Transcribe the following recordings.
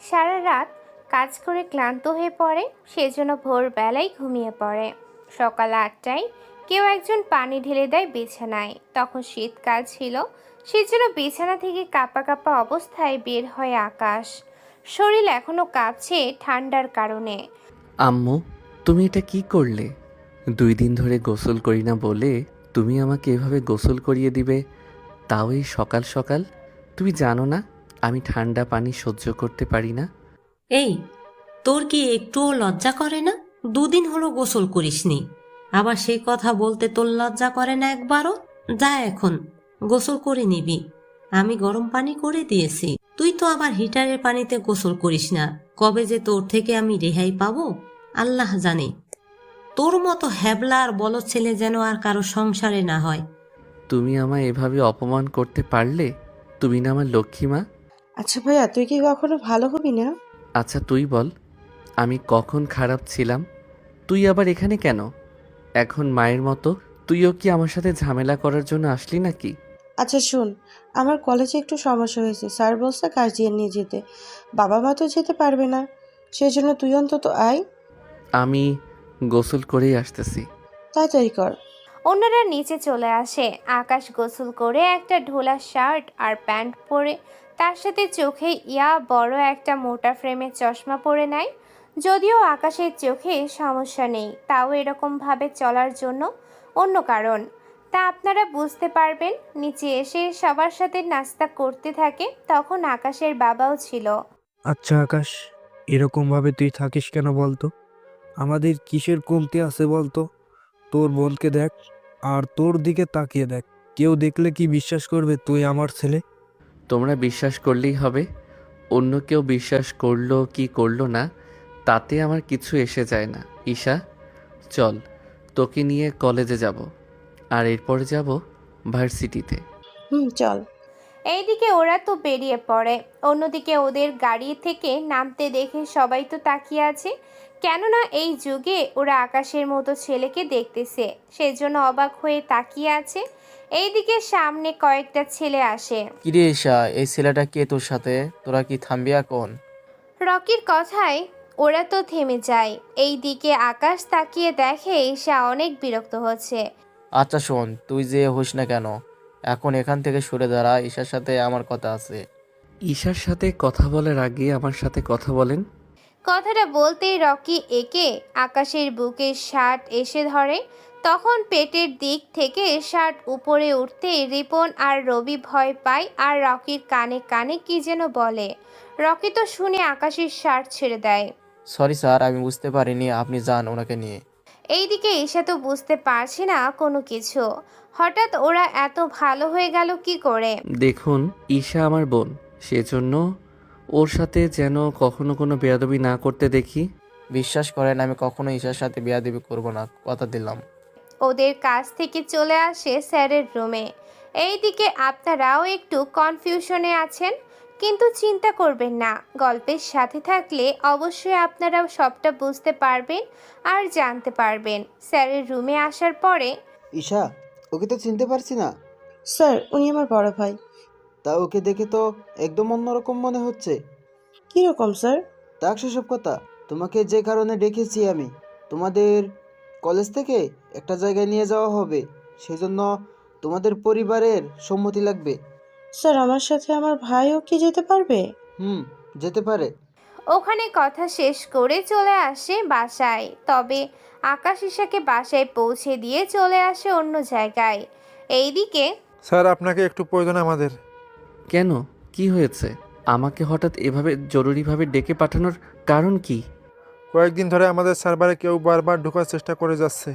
সারা রাত কাজ করে ক্লান্ত হয়ে পড়ে, সেজন্য ভোরবেলায় ঘুমিয়ে পড়ে। সকাল 8টায় কেউ একজন পানি ঢেলে দেয় বিছানায়। তখন শীতকাল ছিল, সেজন্য বিছানা থেকে কাঁপা কাঁপা অবস্থায় বের হয় আকাশ। শরীর এখনো কাঁপছে ঠান্ডার কারণে। আম্মু, তুমি এটা কি করলে? 2 দিন ধরে গোসল করি না বলে তুমি আমাকে এভাবে গোসল করিয়ে দিবে, তাও এই সকাল সকাল? তুমি জানো না আমি ঠান্ডা পানি সহ্য করতে পারি না। এই, তোর কি একটুও লজ্জা করে না? 2 দিন হলো গোসল করিসনি, আবার সেই কথা বলতে তোর লজ্জা করে না একবারও? যা এখন গোসল করে নিবি, আমি গরম পানি করে দিয়েছি। তুই তো আবার হিটারের পানিতে গোসল করিস না। কবে যে তোর থেকে আমি রেহাই পাবো আল্লাহ জানে। তোর মতো হ্যাবলা আর বলদ ছেলে যেন আর কারো সংসারে না হয়। তুমি আমায় এভাবে অপমান করতে পারলে? তুমি না আমার লক্ষ্মী মা। আচ্ছা ভাইয়া, তুই কি কখনো ভালো হবি না? আচ্ছা তুই বল, আমি কখন খারাপ ছিলাম? তুই আবার এখানে কেন? এখন মায়ের মতো তুইও কি আমার সাথে ঝামেলা করার জন্য আসলি নাকি? আচ্ছা শোন, আমার কলেজে একটু সমস্যা হয়েছে, স্যার বলছে গার্জিয়ান নিয়ে যেতে। বাবা মা তো যেতে পারবে না, সেই জন্য তুই অন্তত আয়। আমি গোসল করেই আসতেছি। তাড়াতাড়ি কর। অন্যরা নিচে চলে আসে। আকাশ গোসল করে একটা ঢোলা শার্ট আর প্যান্ট পরে, তার সাথে চোখে বড় একটা মোটা ফ্রেমের চশমা পরে নেয়। যদিও আকাশের চোখে সমস্যা নেই, তাও এরকমভাবে চলার জন্য অন্য কারণ তা আপনারা বুঝতে পারবেন। নিচে এসে সবার সাথে নাস্তা করতে থাকে। তখন আকাশের বাবাও ছিল। আচ্ছা আকাশ, এরকমভাবে তুই থাকিস কেন বলতো? আমাদের কিসের কমতি আছে বলতো? তোর বোনকে দেখ, আর তোর দিকে তাকিয়ে দেখ। কেউ দেখলে কি বিশ্বাস করবে তুই আমার ছেলে? তোমরা বিশ্বাস করলেই হবে। অন্য কেউ বিশ্বাস করলো কি করলো না, তাতে আমার কিছু এসে যায় না। ঈশা, চল, তোকে নিয়ে কলেজে যাব, আর এরপরে যাব ভার্সিটিতে। চল। এইদিকে ওরা তো বেরিয়ে পড়ে। অন্যদিকে ওদের গাড়ি থেকে নামতে দেখে সবাই তো তাকিয়ে আছে, কেননা এই যুগে ওরা আকাশের মতো ছেলেকে দেখতেছে, সেজন্য অবাক হয়ে তাকিয়ে আছে। এইদিকে সামনে কয়েকটা ছেলে আসে। কিরে ঈশা, এই ছেলেটা কে তোর সাথে? তোরা কি থামবি এখন? রকির কথায় ওরা তো থেমে যায়। এইদিকে আকাশ তাকিয়ে দেখে ঈশা অনেক বিরক্ত হচ্ছে। আচ্ছা শোন, তুই যে হোস না কেন, এখন এখান থেকে সরে দাঁড়া, ঈশার সাথে আমার কথা আছে। ঈশার সাথে কথা বলার আগে আমার সাথে কথা বলেন। কথাটা বলতেই রকি একে আকাশের বুকে শার্ট এসে ধরে। তখন পেটের দিক থেকে শার্ট উপরে উঠতে রিপন আর রবি ভয় পায় আর রকির কানে কানে কি যেন বলে। রকি তো শুনে আকাশের শার্ট ছেড়ে দেয়। সরি স্যার, আমি বুঝতে পারিনি, আপনি যান ওনাকে নিয়ে। এইদিকে ঈশা তো বুঝতে পারছে না কোনো কিছু। হঠাৎ ওরা এত ভালো হয়ে গেল কি করে? দেখুন, ঈশা আমার বোন, সেজন্য ওর সাথে যেন কখনো কোনো বেয়াদবি না করতে দেখি। বিশ্বাস করেন, আমি কখনো ঈশার সাথে বেয়াদবি করব না, কথা দিলাম। ওদের কাছ থেকে চলে আসে স্যারের রুমে। এইদিকে আপনারাও একটু কনফিউশনে আছেন, কিন্তু চিন্তা করবেন না, গল্পের সাথে থাকলে অবশ্যই আপনারাও সবটা বুঝতে পারবেন আর জানতে পারবেন। স্যারের রুমে আসার পরে ঈশা, ওকে তো চিনতে পারছি না। স্যার, উনি আমার বড় ভাই। তা ওকে দেখে তো একদম অন্যরকম মনে হচ্ছে। কিরকম স্যার? থাক সেসব কথা, তোমাকে যে কারণে ডেকেছি আমি, তোমাদের কলেজ থেকে একটা জায়গায় নিয়ে যাওয়া হবে, সেজন্য তোমাদের পরিবারের সম্মতি লাগবে। স্যার, আমার সাথে আমার ভাইও কি যেতে পারবে? হুম, যেতে পারে। ওখানে কথা শেষ করে চলে আসে বাসায়। তবে আকাশ ঈশাকে বাসায় পৌঁছে দিয়ে চলে আসে অন্য জায়গায়। এইদিকে স্যার, আপনাকে একটু প্রয়োজন আমাদের। কেন, কি হয়েছে? আমাকে হঠাৎ এভাবে জরুরিভাবে ডেকে পাঠানোর কারণ কি? কয়েকদিন ধরে আমাদের সার্ভারে কেউ বারবার ঢোকার চেষ্টা করে যাচ্ছে।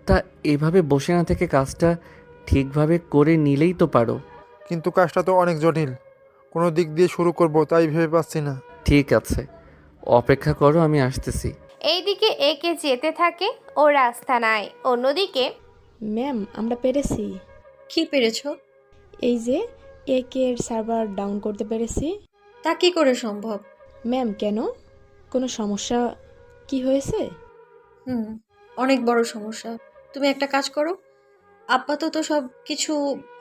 তা এভাবে বসে না থেকে কাজটা ঠিকভাবে করে নিলেই তো পারো। কিন্তু কাজটা তো অনেক জটিল, কোনো দিক দিয়ে শুরু করব তাই ভেবে পাচ্ছি না। ঠিক আছে, অপেক্ষা করো, আমি আসতেছি। এইদিকে একে যেতে থাকে ও রাস্তা নাই। অন্যদিকে ম্যাম, আমরা পেরেছি। কি পেরেছো? এই যে একে এর সার্ভার ডাউন করতে পেরেছি। তা কি করে সম্ভব? ম্যাম, কেন? কোনো সমস্যা কি হয়েছে? হুম, অনেক বড় সমস্যা। তুমি একটা কাজ করো, আপাতত সব কিছু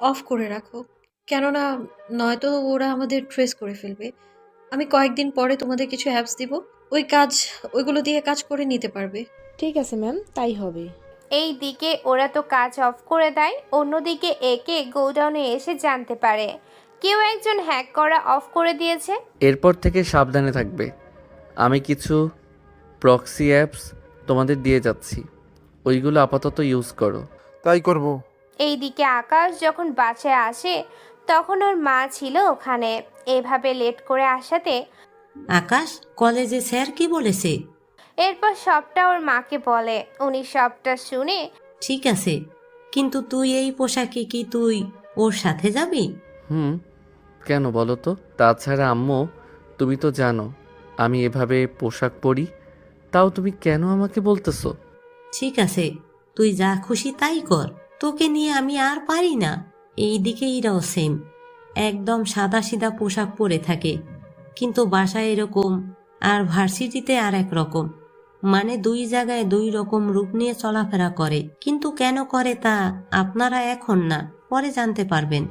অফ করে রাখো, কেননা নয়তো ওরা আমাদের ট্রেস করে ফেলবে। আমি কয়েকদিন পরে তোমাদের কিছু অ্যাপস দিব, ওইগুলো দিয়ে কাজ করে নিতে পারবে। ঠিক আছে ম্যাম, তাই হবে। এই দিকে ওরা তো কাজ অফ করে দেয়, অন্যদিকে একে গোডাউনে এসে জানতে পারে কেউ একজন হ্যাক করা অফ করে দিয়েছে। এরপর থেকে সাবধানে থাকবে। আমি কিছু প্রক্সি অ্যাপস তোমাদের দিয়ে যাচ্ছি, ওইগুলো আপাতত ইউজ করো। তাই করব। এইদিকে আকাশ যখন বাসায় আসে তখন ওর মা ছিল ওখানে। এভাবে লেট করে আসাতে আকাশ, কলেজে স্যার কি বলেছে? এরপর সবটা ওর মাকে বলে। উনি সবটা শুনে ঠিক আছে, কিন্তু তুই এই পোশাকে কি তুই ওর সাথে যাবি? কেন বলো তো? তাছাড়া আম্মু, তুমি তো জানো আমি এভাবে পোশাক পরি, তাও তুমি কেন আমাকে বলতেছো? ঠিক আছে, তুই যা খুশি তাই কর, তোকে নিয়ে আমি আর পারি না। এইদিকে এরাও সেম, একদম সাদাসিধা পোশাক পরে থাকে, কিন্তু বাসায় এরকম আর ভার্সিটিতে আর এক রকম। মানে দুই জায়গায় দুই রকম রূপ নিয়ে চলাফেরা করে, কিন্তু কেন করে তা আপনারা এখন না, পরে জানতে পারবেন।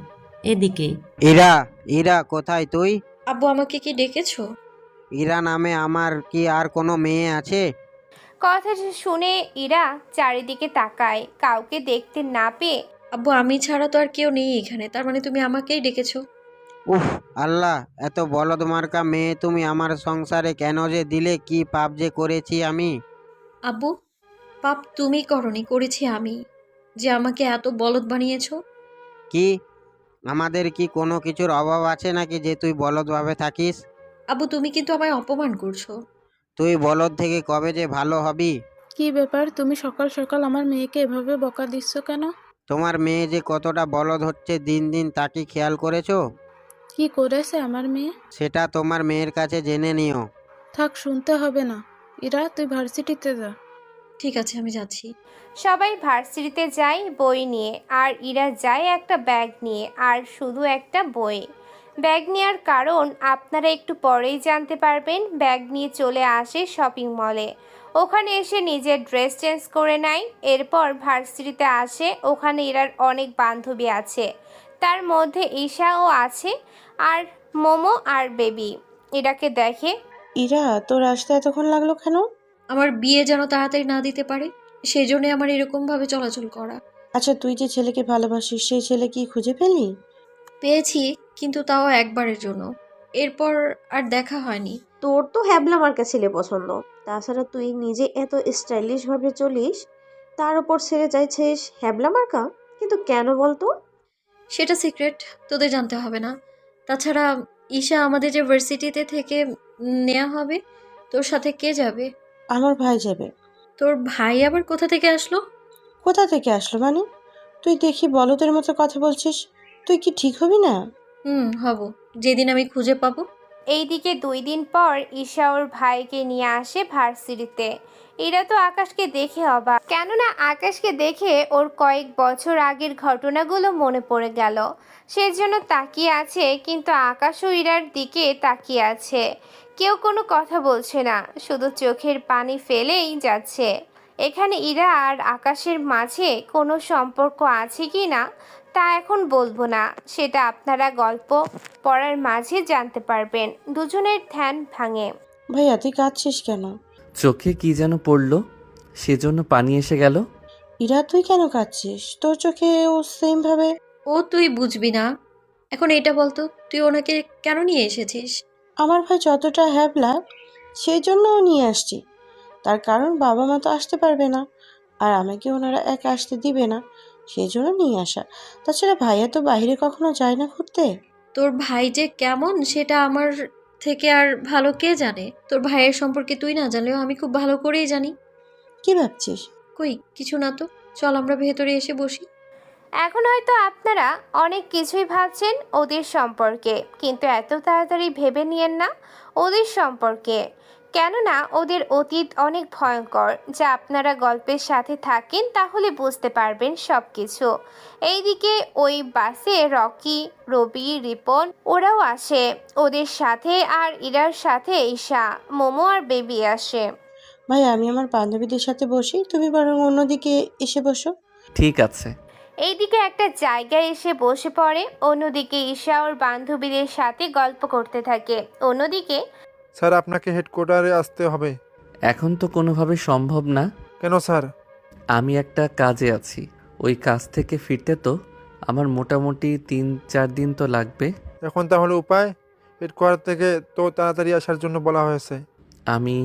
এদিকে ইরা, ইরা কোথায় তুই? আব্বু, আমাকে কি ডেকেছো? ইরা নামে আমার কি আর কোনো মেয়ে আছে? কথাটা শুনে ইরা চারিদিকে তাকায়, কাউকে দেখতে না পেয়ে আব্বু, আমি ছাড়া তো আর কেউ নেই এখানে, তার মানে তুমি আমাকেই ডেকেছো? উফ আল্লাহ, এত বলদ মার্কা মেয়ে তুমি আমার সংসারে কেন যে দিলে? কি পাপ যে করেছি আমি? আব্বু, পাপ তুমি করনি, করেছি আমি, যে আমাকে এত বলদ বানিয়েছো। কি আমাদের কি কোনো কিছুর অভাব আছে নাকি যে তুই বলদভাবে থাকিস? আব্বু, তুমি কিন্তু আমায় অপমান করছো। তুই বলদ থেকে কবে যে ভালো হবি? কি ব্যাপার, তুমি সকাল সকাল আমার মেয়েকে এভাবে বকা দিচ্ছ কেন? তোমার মেয়ে যে কতটা বলদ হচ্ছে দিন দিন তা কি খেয়াল করেছো? কি করেছে আমার মেয়ে? সেটা তোমার মেয়ের কাছে জেনে নিও। থাক, শুনতে হবে না। ইরা, তুই ভার্সিটিতে যা। ঠিক আছে, আমি যাচ্ছি। সবাই ভার্সিটিতে যায় বই নিয়ে, আর ইরা যায় একটা ব্যাগ নিয়ে, আর শুধু একটা বই। ব্যাগ নেওয়ার কারণ আপনারা একটু পরেই জানতে পারবেন। ব্যাগ নিয়ে চলে আসে শপিং মলে, ওখানে এসে নিজের ড্রেস চেঞ্জ করে নেয়। এরপর ভার্সিটিতে আসে, ওখানে ইরার অনেক বান্ধবী আছে, তার মধ্যে ঈশাও আছে, আর মোমো আর বেবি। ইরাকে দেখে ইরা, তোর আসতে এতক্ষণ লাগলো কেন? আমার বিয়ে যেন তাড়াতাড়ি না দিতে পারে, সেই জন্য আমার এরকম ভাবে চলাচল করা। আচ্ছা, তুই যে ছেলেকে ভালোবাসিস সেই ছেলে কি খুঁজে পেলি? পেয়েছি, কিন্তু তাও একবারের জন্য, এরপর আর দেখা হয়নি। তোর তো হ্যাবলা মার্কা ছেলে পছন্দ, তাছাড়া তুই নিজে এত স্টাইলিশ ভাবে চলিস, তার উপর ছেড়ে চাইছিস হ্যাবলা মার্কা, কিন্তু কেন বলতো? সেটা সিক্রেট, তোদের জানতে হবে না। তাছাড়া ঈশা আমাদের যে ভার্সিটিতে থেকে নেওয়া হবে, তোর সাথে কে যাবে? আমার ভাই যাবে। তোর ভাই আবার কোথা থেকে আসলো? কোথা থেকে আসলো মানে? তুই দেখি বলদের মতো কথা বলছিস, তুই কি ঠিক হবি না? হব, যেদিন আমি খুঁজে পাবো। এইদিকে 2 দিন পর ঈশা ওর ভাইকে নিয়ে আসে ভার্সিটিতে। এরা তো আকাশকে দেখে অবাক, কেননা আকাশকে দেখে ওর কয়েক বছর আগের ঘটনাগুলো মনে পড়ে গেল। সেজন্য তাকিয়ে আছে, কিন্তু আকাশও ইরার দিকে তাকিয়ে আছে। কেউ কোনো কথা বলছে না, শুধু চোখের পানি ফেলেই যাচ্ছে। এখানে ইরা আর আকাশের মাঝে কোনো সম্পর্ক আছে কি না তা এখন বলবো না, সেটা আপনারা গল্প পড়ার মাঝে জানতে পারবেন। দুজনের ধ্যান ভাঙে। ভাইয়া, তুই কাঁদছিস কেন? চোখে কি যেন পড়লো, সেজন্য পানি এসে গেল। ইরা, তুই কেন কাঁদছিস? তোর চোখে ও সেম ভাবে। ও তুই বুঝবি না। এখন এটা বলতো, তুই ওনাকে কেন নিয়ে এসেছিস? আমার ভাই যতটা হ্যাবলা সেই জন্য ও নিয়ে আসছি। তার কারণ বাবা মা তো আসতে পারবে না, আর আমাকে ওনারা একা আসতে দিবে না, সেই জন্য নিয়ে আসা। তাছাড়া ভাইয়া তো বাইরে কখনো যায় না ঘুরতে। তোর ভাই যে কেমন সেটা আমার থেকে আর ভালো কে জানে? তোর ভাইয়ের সম্পর্কে তুই না জানলেও আমি খুব ভালো করেই জানি। কি ভাবছিস? কই কিছু না তো, চল আমরা ভেতরে এসে বসি। এখন হয়তো আপনারা অনেক কিছুই ভাবছেন ওদের সম্পর্কে, কিন্তু এত তাড়াতাড়ি ভেবে নিয়েন না ওদের সম্পর্কে, কেননা ওদের অতীত অনেক ভয়ঙ্কর। যা আপনারা গল্পের সাথে থাকেন তাহলে বুঝতে পারবেন সব কিছু। এইদিকে ওই বাসে রকি, রবি, রিপন ওরাও আসে ওদের সাথে, আর ইরার সাথে ঈশা, মোমো আর বেবি আসে। ভাই, আমি আমার বান্ধবীদের সাথে বসি, তুমি বরং অন্যদিকে এসে বসো। ঠিক আছে। এইদিকে একটা জায়গায় এসে বসে পড়ে, অন্যদিকে ঈশা ওর বান্ধবীদের সাথে গল্প করতে থাকে। অন্যদিকে স্যার আপনাকে হেডকোয়ার্টারে আসতে হবে। এখন তো কোনোভাবে সম্ভব না। কেন স্যার? আমি একটা কাজে আছি। ওই কাজ থেকে ফিরতে তো আমার মোটামুটি 3-4 দিন তো লাগবে। এখন তাহলে উপায়? হেডকোয়ার্টার থেকে তো তাড়াতাড়ি আসার জন্য বলা হয়েছে। আমি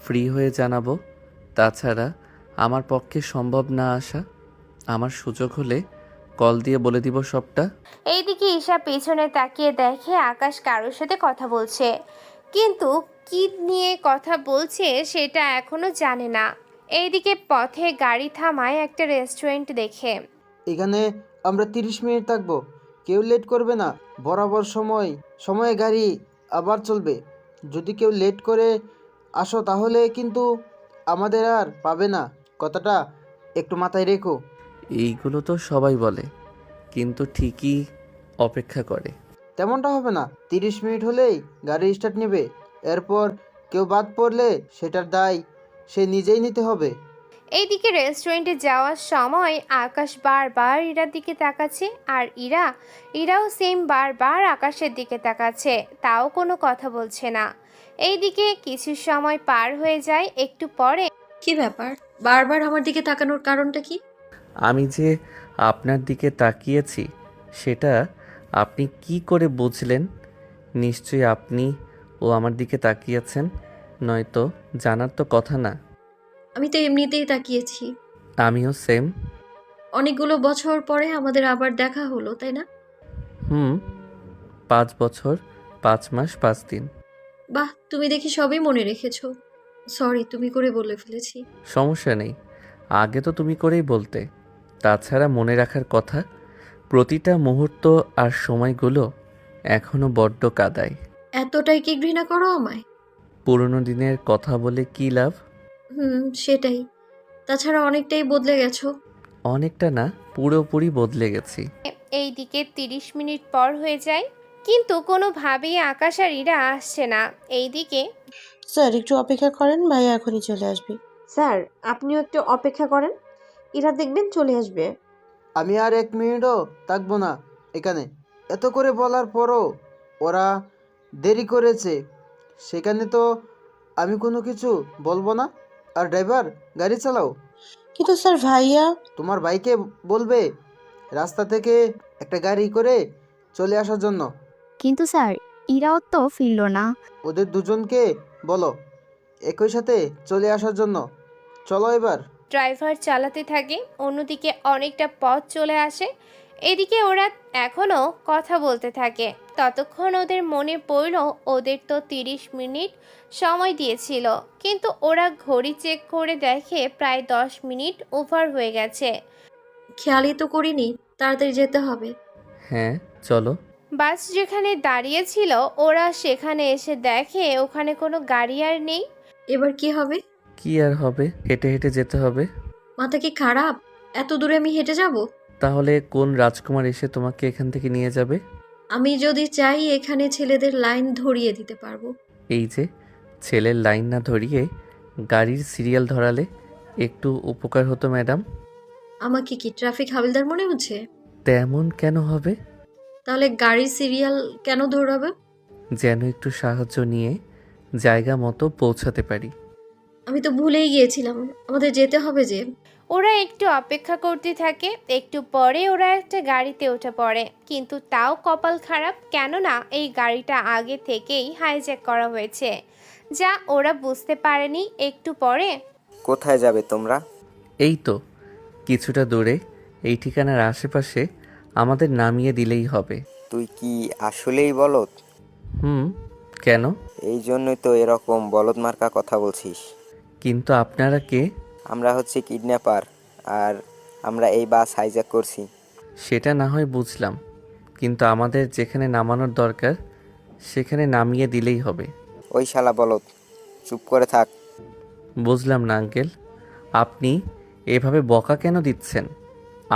ফ্রি হয়ে জানাবো। তাছাড়া আমার পক্ষে সম্ভব না আসা। আমার সুযোগ হলে কল দিয়ে বলে দিব সবটা। এইদিকে ঈশা পেছনে তাকিয়ে দেখে আকাশ কারোর সাথে কথা বলছে, কিন্তু কি নিয়ে কথা বলছে সেটা এখনো জানে না। এইদিকে পথে গাড়ি থামায় একটা রেস্টুরেন্ট দেখে। এখানে আমরা 30 মিনিট থাকবো, কেউ লেট করবে না। বরাবর সময়ে গাড়ি আবার চলবে। যদি কেউ লেট করে আসো তাহলে কিন্তু আমাদের আর পাবে না, কথাটা একটু মাথায় রেখো। এইগুলো তো সবাই বলে, কিন্তু ঠিকই অপেক্ষা করে। তেমনটা হবে না, 30 মিনিট হলেই গাড়ি স্টার্ট নেবে। এরপর কেউ বাদ পড়লে সেটার দায় সে নিজেই নিতে হবে। এইদিকে রেস্টুরেন্টে যাওয়ার সময় আকাশ বারবার ইরার দিকে তাকাচ্ছে, আর ইরাও সেম বারবার আকাশের দিকে তাকাচ্ছে, তাও কোনো কথা বলছে না। এইদিকে কিছু সময় পার হয়ে যায়। একটু পরে কি ব্যাপার, বারবার আমার দিকে তাকানোর কারণটা কি? আমি যে আপনার দিকে তাকিয়েছি সেটা আপনি কি করে বুঝলেন? নিশ্চয়ই আপনি ও আমার দিকে তাকিয়েছেন, নয়তো জানার তো কথা না। আমি তো এমনিতেই তাকিয়েছি। আমিও সেম। অনেকগুলো বছর পরে আমাদের আবার দেখা হলো, তাই না? 5 বছর 5 মাস 5 দিন। বাহ, তুমি দেখি সবই মনে রেখেছো। সরি, তুমি করে বলে ফেলেছি। সমস্যা নেই, আগে তো তুমি করেই বলতে। তাছাড়া মনে রাখার কথা, প্রতিটা মুহূর্ত আর সময়গুলো এখনো বড্ড কাদায়। এতটাই কি ঘৃণা করো আমায়? পুরনো দিনের কথা বলে কি লাভ? সেটাই। তাছাড়া অনেকটাই বদলে গেছো। অনেকটা না, পুরোপুরি বদলে গেছি। এইদিকে 30 মিনিট পর হয়ে যায়, কিন্তু কোনোভাবেই আকাশ আর ইরা আসছে না। এইদিকে স্যার একটু অপেক্ষা করেন, ভাইয়া এখনই চলে আসবে। স্যার আপনিও একটু অপেক্ষা করেন, এরা দেখবেন চলে আসবে। আমি আর 1 মিনিটও থাকবো না এখানে। এত করে বলার পরও ওরা দেরি করেছে, সেখানে তো আমি কোনো কিছু বলবো না। আর ড্রাইভার, গাড়ি চালাও। কিন্তু স্যার ভাইয়া। তোমার ভাইকে বলবে রাস্তা থেকে একটা গাড়ি করে চলে আসার জন্য। কিন্তু স্যার, ইরাও তো ফিরল না। ওদের দুজনকে বলো একই সাথে চলে আসার জন্য। চলো এবার। ড্রাইভার চালাতে থাকে, অন্যদিকে অনেকটা পথ চলে আসে। এদিকে ওরা এখনো কথা বলতে থাকে। ততক্ষণ ওদের মনে পড়ল ওদের তো 30 মিনিট সময় দিয়েছিল, কিন্তু ওরা ঘড়ি চেক করে দেখে প্রায় 10 মিনিট ওভার হয়ে গেছে। খেয়ালই তো করিনি, তাড়াতাড়ি যেতে হবে। হ্যাঁ চলো। বাস যেখানে দাঁড়িয়েছিল ওরা সেখানে এসে দেখে ওখানে কোনো গাড়ি আর নেই। এবার কি হবে? কি আর হবে, হেঁটে হেঁটে যেতে হবে। মাথা কি খারাপ? এত দূরে আমি হেঁটে যাব? তাহলে কোন রাজকুমার এসে তোমাকে এখান থেকে নিয়ে যাবে? আমি যদি চাই এখানে ছেলেদের লাইন ধরিয়ে দিতে পারবো। এই যে ছেলের লাইন না ধরিয়ে গাড়ির সিরিয়াল ধরালে একটু উপকার হতো ম্যাডাম। আমাকে কি ট্রাফিক হাবিলদার মনে হচ্ছে? তেমন কেন হবে? তাহলে গাড়ির সিরিয়াল কেন ধরাবে? যেন একটু সাহায্য নিয়ে জায়গা মতো পৌঁছাতে পারি। আমি তো ভুলেই গিয়েছিলাম, আমাদের যেতে হবে যে। ওরা একটু অপেক্ষা করতে থাকে। একটু পরে ওরা একটা গাড়িতে উঠে পড়ে, কিন্তু তাও কপাল খারাপ, কেননা এই গাড়িটা আগে থেকেই হাইজ্যাক করা হয়েছে, যা ওরা বুঝতে পারেনি। একটু পরে কোথায় যাবে তোমরা? এই তো কিছুটা দূরে, এই ঠিকানার আশেপাশে আমাদের নামিয়ে দিলেই হবে। তুই কি আসলেই বলদ? কেন? এই জন্যই তো এরকম বলদ মার্কা কথা বলছিস। কিন্তু আপনারা কে? আমরা হচ্ছে কিডন্যাপার, আর আমরা এই বাস হাইজ্যাক করছি। সেটা না হয় বুঝলাম, কিন্তু আমাদের যেখানে নামানোর দরকার সেখানে নামিয়ে দিলেই হবে। ওই শালা বলদ, চুপ করে থাক। বুঝলাম না আঙ্কেল, আপনি এভাবে বকা কেন দিচ্ছেন?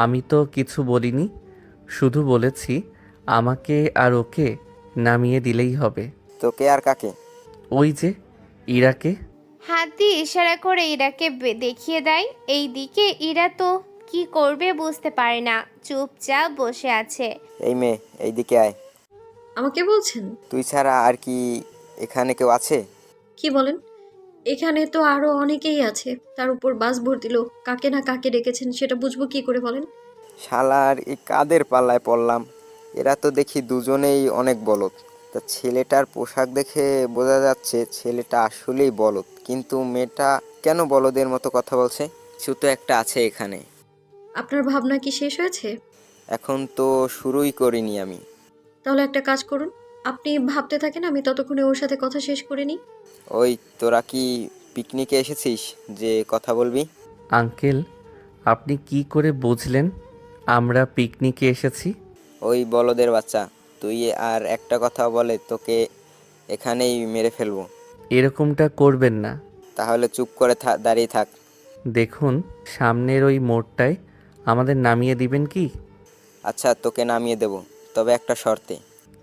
আমি তো কিছু বলিনি, শুধু বলেছি আমাকে আর ওকে নামিয়ে দিলেই হবে। তোকে আর কাকে? ওই যে ইরাকে। হাত দিয়ে ইশারা করে ইরাকে দেখিয়ে দেয়। এই দিকে ইরা তো কি করবে বুঝতে পারে না, চুপচাপ বসে আছে। এই মেয়ে, এইদিকে আয়। আমাকে বলছেন? তুই ছাড়া আর কি এখানে কেউ আছে? কি বলেন? এখানে তো আরো অনেকেই আছে, তার উপর বাস ভর্তি লোক। কাকে না কাকে ডেকেছেন সেটা বুঝবো কি করে বলেন? শালার এই কাদের পাল্লায় পড়লাম? এরা তো দেখি দুজনেই অনেক বলদ। তা ছেলেটার পোশাক দেখে বোঝা যাচ্ছে ছেলেটা আসলেই বলদ, কিন্তু মেয়েটা কেন বলদের মতো কথা বলছে? কিছু তো একটা আছে এখানে। আপনার ভাবনা কি শেষ হয়েছে? এখন তো শুরুই করিনি আমি। তাহলে একটা কাজ করুন, আপনি ভাবতে থাকেন, আমি ততক্ষণে ওর সাথে কথা শেষ করে নিই। ওই তোরা কি পিকনিকে এসেছিস যে কথা বলবি? আঙ্কেল, আপনি কি করে বুঝলেন আমরা পিকনিকে এসেছি? ওই বলদের বাচ্চা, তুই আর একটা কথা বলে তোকে এখানেই মেরে ফেলবো। এরকমটা করবেন না। তাহলে চুপ করে দাঁড়িয়ে থাক। দেখুন, সামনের ওই মোড়টায় আমাদের নামিয়ে দিবেন কি? আচ্ছা, তোকে নামিয়ে দেব, তবে একটা শর্তে।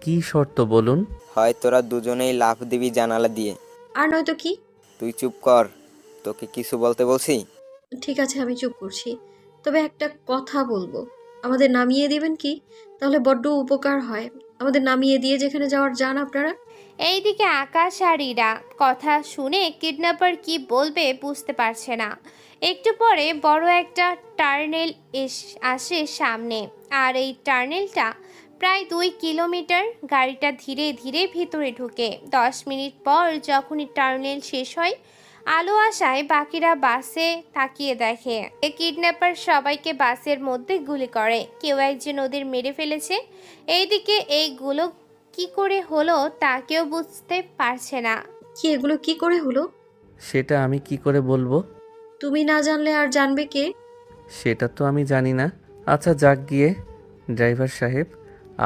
কি শর্ত বলুন? হয় তোরা দুজনেই লাফ দিবি জানালা দিয়ে। আর নয়তো কি? তুই চুপ কর, তোকে কিছু বলতে বলছি। ঠিক আছে, আমি চুপ করছি। তবে একটা কথা বলবো, আমাদের নামিয়ে দিবেন কি? তাহলে বড্ড উপকার হয়। আমাদের নামিয়ে দিয়ে যেখানে যাওয়ার যান আপনারা। এইদিকে আকাশ আর ইরা কথা শুনে কিডন্যাপার কি বলবে বুঝতে পারছে না। একটু পরে বড় একটা টার্নেল আসে সামনে, আর এই টার্নেলটা প্রায় 2 কিলোমিটার। গাড়িটা ধীরে ধীরে ভিতরে ঢুকে। 10 মিনিট পর যখনই টার্নেল শেষ হয়, আলো আসায় বাকিরা বাসে তাকিয়ে দেখে কিডন্যাপার সবাইকে বাসের মধ্যে গুলি করে। কেউ একজন ওদের মেরে ফেলেছে। এইদিকে এইগুলো কি করে হলো তা কেউ বুঝতে পারছে না। কি এগুলো কি করে হলো? সেটা আমি কি করে বলবো? তুমি না জানলে আর জানবে কে? সেটা তো আমি জানি না। আচ্ছা যাক গিয়ে। ড্রাইভার সাহেব,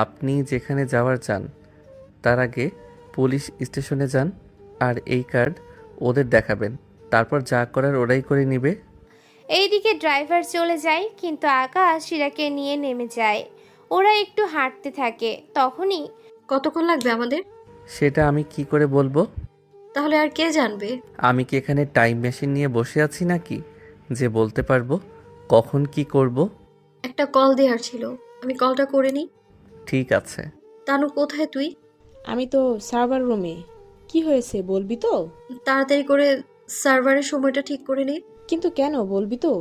আপনি যেখানে যাওয়ার যান, তার আগে পুলিশ স্টেশনে যান আর এই কার্ড ওদের দেখাবেন। তারপর যা করার ওরাই করে নিবে। এইদিকে ড্রাইভার চলে যায়, কিন্তু আকাশ ইরাকে নিয়ে নেমে যায়। ওরা একটু হাঁটতে থাকে। তখনই কতক্ষণ লাগবে আমাদের? সেটা আমি কি করে বলবো? তাহলে আর কে জানবে? আমি কি এখানে টাইম মেশিন নিয়ে বসে আছি নাকি যে বলতে পারবো কখন কি করব? একটা কল দেওয়ার ছিল, আমি কলটা করে নিই। ঠিক আছে। তানু কোথায় তুই? আমি তো সার্ভার রুমে। কি হয়েছে বলবি তো? তাড়াতাড়ি করে সার্ভারের সময়টা ঠিক করে নে। কিন্তু কেন বলবি তো?